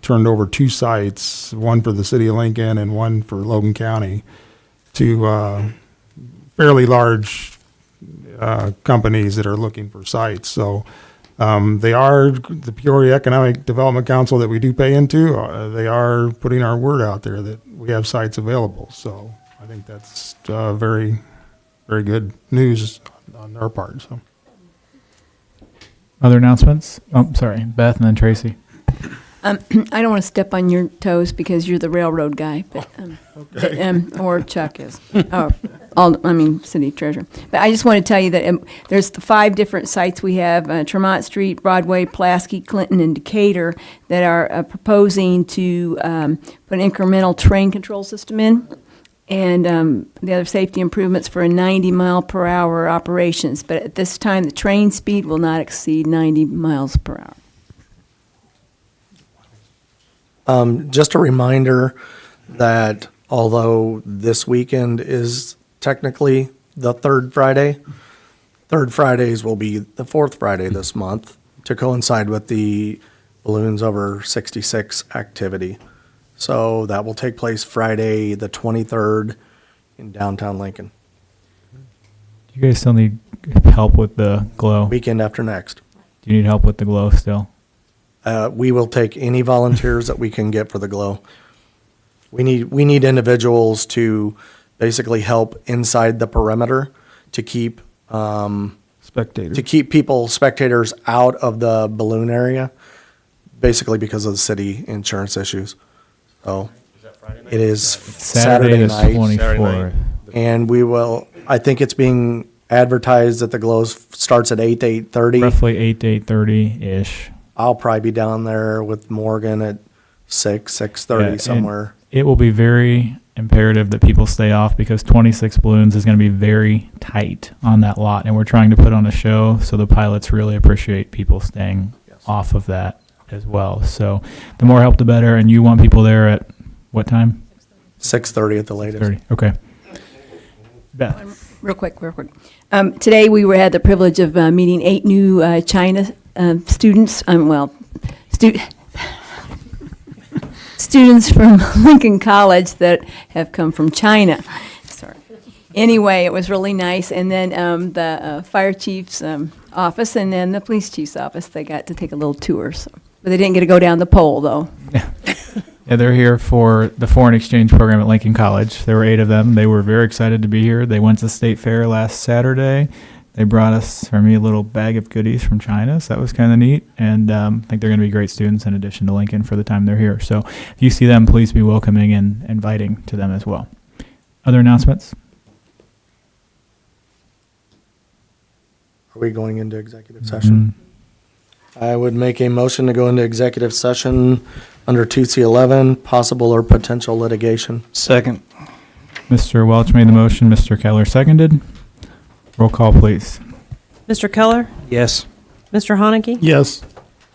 L: turned over 2 sites, one for the city of Lincoln and one for Logan County, to fairly large companies that are looking for sites. So they are, the Peoria Economic Development Council that we do pay into, they are putting our word out there that we have sites available. So I think that's very, very good news on their part. So.
C: Other announcements? Oh, sorry, Beth and then Tracy.
K: I don't want to step on your toes because you're the railroad guy, but or Chuck is. City treasurer. But I just want to tell you that there's 5 different sites we have: Tremont Street, Broadway, Pulaski, Clinton, and Decatur, that are proposing to put an incremental train control system in, and the other safety improvements for a 90-mile-per-hour operations. But at this time, the train speed will not exceed 90 miles per hour.
H: Just a reminder that although this weekend is technically the third Fridays will be the fourth Friday this month to coincide with the Balloons Over 66 activity. So that will take place Friday the 23rd in downtown Lincoln.
C: Do you guys still need help with the glow?
H: Weekend after next.
C: Do you need help with the glow still?
H: We will take any volunteers that we can get for the glow. We need individuals to basically help inside the perimeter to keep spectators out of the balloon area, basically because of the city insurance issues. So it is Saturday night,
C: 24th.
H: and we will. I think it's being advertised that the glow starts at 8 to 8:30.
C: Roughly 8 to 8:30 ish.
H: I'll probably be down there with Morgan at 6:30
C: and
H: somewhere.
C: It will be very imperative that people stay off because 26 balloons is going to be very tight on that lot, and we're trying to put on a show, so the pilots really appreciate people staying off of that as well. So the more help, the better, and you want people there at what time?
H: 6:30 at the latest.
C: 30. Okay. Beth.
K: Real quick. Today, we had the privilege of meeting 8 new China students, students from Lincoln College that have come from China. Sorry. Anyway, it was really nice. And then the fire chief's office and then the police chief's office, they got to take a little tour. So. But they didn't get to go down the pole, though.
C: Yeah, they're here for the foreign exchange program at Lincoln College. There were 8 of them. They were very excited to be here. They went to State Fair last Saturday. They brought me a little bag of goodies from China, so that was kind of neat. And I think they're going to be great students in addition to Lincoln for the time they're here. So if you see them, please be welcoming and inviting to them as well. Other announcements?
H: Are we going into executive session? I would make a motion to go into executive session under 2C11, possible or potential litigation.
R: Second.
C: Mr. Welch made the motion. Mr. Keller seconded. Roll call, please.
Q: Mr. Keller?
R: Yes.
Q: Mr. Haneke?
L: Yes.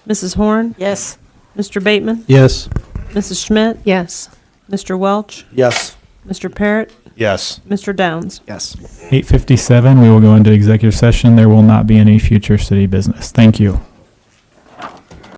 Q: Mrs. Horn?
A: Yes.
Q: Mr. Bateman?
J: Yes.
Q: Mrs. Schmidt?
A: Yes.
Q: Mr. Welch?
H: Yes.
Q: Mr. Parrott?
O: Yes.
Q: Mr. Downs?
P: Yes.
C: 8:57, we will go into executive session. There will not be any future city business. Thank you.